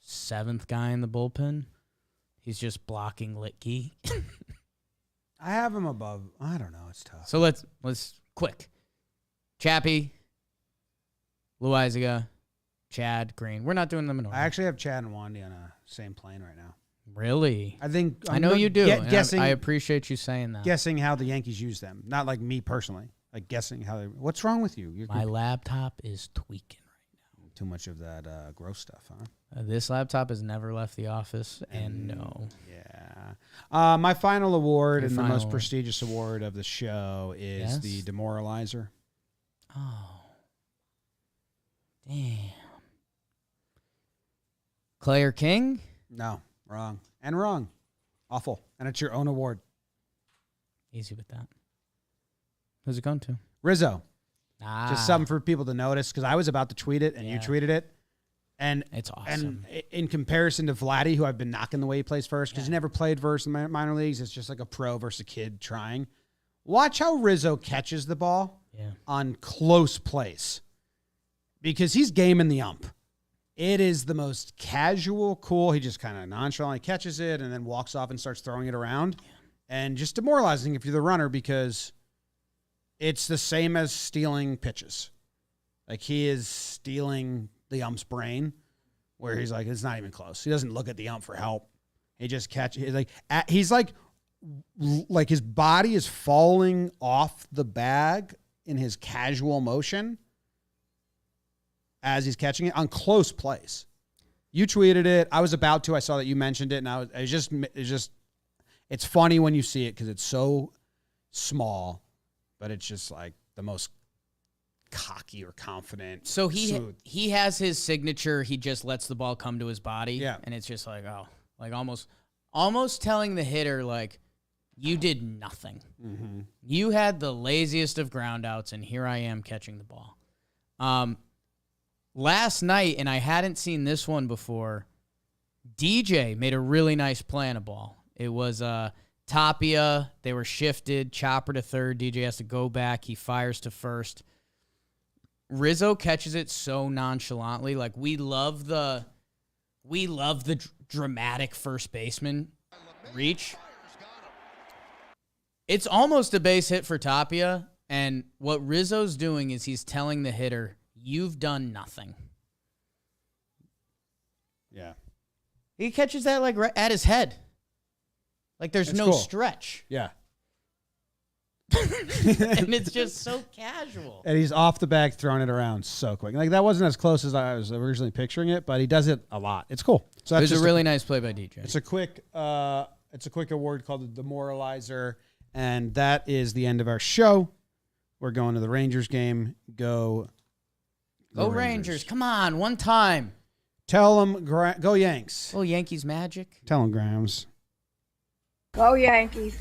C: 7th guy in the bullpen. He's just blocking Litke.
A: I have him above. I don't know. It's tough.
C: So let's quick. Chappie, Loizaga, Chad, Green. We're not doing them in order.
A: I actually have Chad and Wandy on a same plane right now.
C: Really?
A: I
C: know you do.
A: Guessing,
C: I appreciate you saying that.
A: Guessing how the Yankees use them. Not like me personally. Like guessing how they... What's wrong with you?
C: My laptop is tweaking right now.
A: Too much of that gross stuff, huh?
C: This laptop has never left the office, and no.
A: Yeah. My final award the most prestigious award of the show is the Demoralizer.
C: Oh. Damn. Claire King?
A: No. Wrong. And wrong. Awful. And it's your own award.
C: Easy with that. Who's it going to?
A: Rizzo. Just something for people to notice because I was about to tweet it and you tweeted it. And
C: it's awesome.
A: And in comparison to Vladdy, who I've been knocking the way he plays first because he never played versus the minor leagues. It's just like a pro versus a kid trying. Watch how Rizzo catches the ball on close plays because he's gaming the ump. It is the most casual, cool. He just kind of nonchalantly catches it and then walks off and starts throwing it around. And just demoralizing if you're the runner because it's the same as stealing pitches. Like he is stealing the ump's brain where he's like, it's not even close. He doesn't look at the ump for help. He just catches. He's like his body is falling off the bag in his casual motion as he's catching it on close plays. You tweeted it. I was about to. I saw that you mentioned it, and it's funny when you see it because it's so small, but it's just like the most cocky or confident.
C: So
A: smooth.
C: he has his signature. He just lets the ball come to his body.
A: Yeah.
C: And it's just like, oh, like almost telling the hitter, like, you did nothing.
A: Mm-hmm.
C: You had the laziest of ground outs, and here I am catching the ball. Last night, and I hadn't seen this one before, DJ made a really nice play on a ball. It was Tapia. They were shifted. Chopper to third. DJ has to go back. He fires to first. Rizzo catches it so nonchalantly. Like, we love the dramatic first baseman reach. It's almost a base hit for Tapia, and what Rizzo's doing is he's telling the hitter, you've done nothing.
A: Yeah.
C: He catches that like right at his head. Like there's no
A: cool.
C: stretch.
A: Yeah.
C: And it's just so casual.
A: And he's off the bag throwing it around so quick. Like, that wasn't as close as I was originally picturing it, but he does it a lot. It's cool. So
C: It
A: that's
C: was
A: just
C: a really nice play by DJ.
A: It's a quick award called the Demoralizer, and that is the end of our show. We're going to the Rangers game. Go
C: Rangers. Come on, one time.
A: Tell them, go Yanks.
C: Oh, Yankees magic.
A: Tell them, Grams.
E: Go Yankees.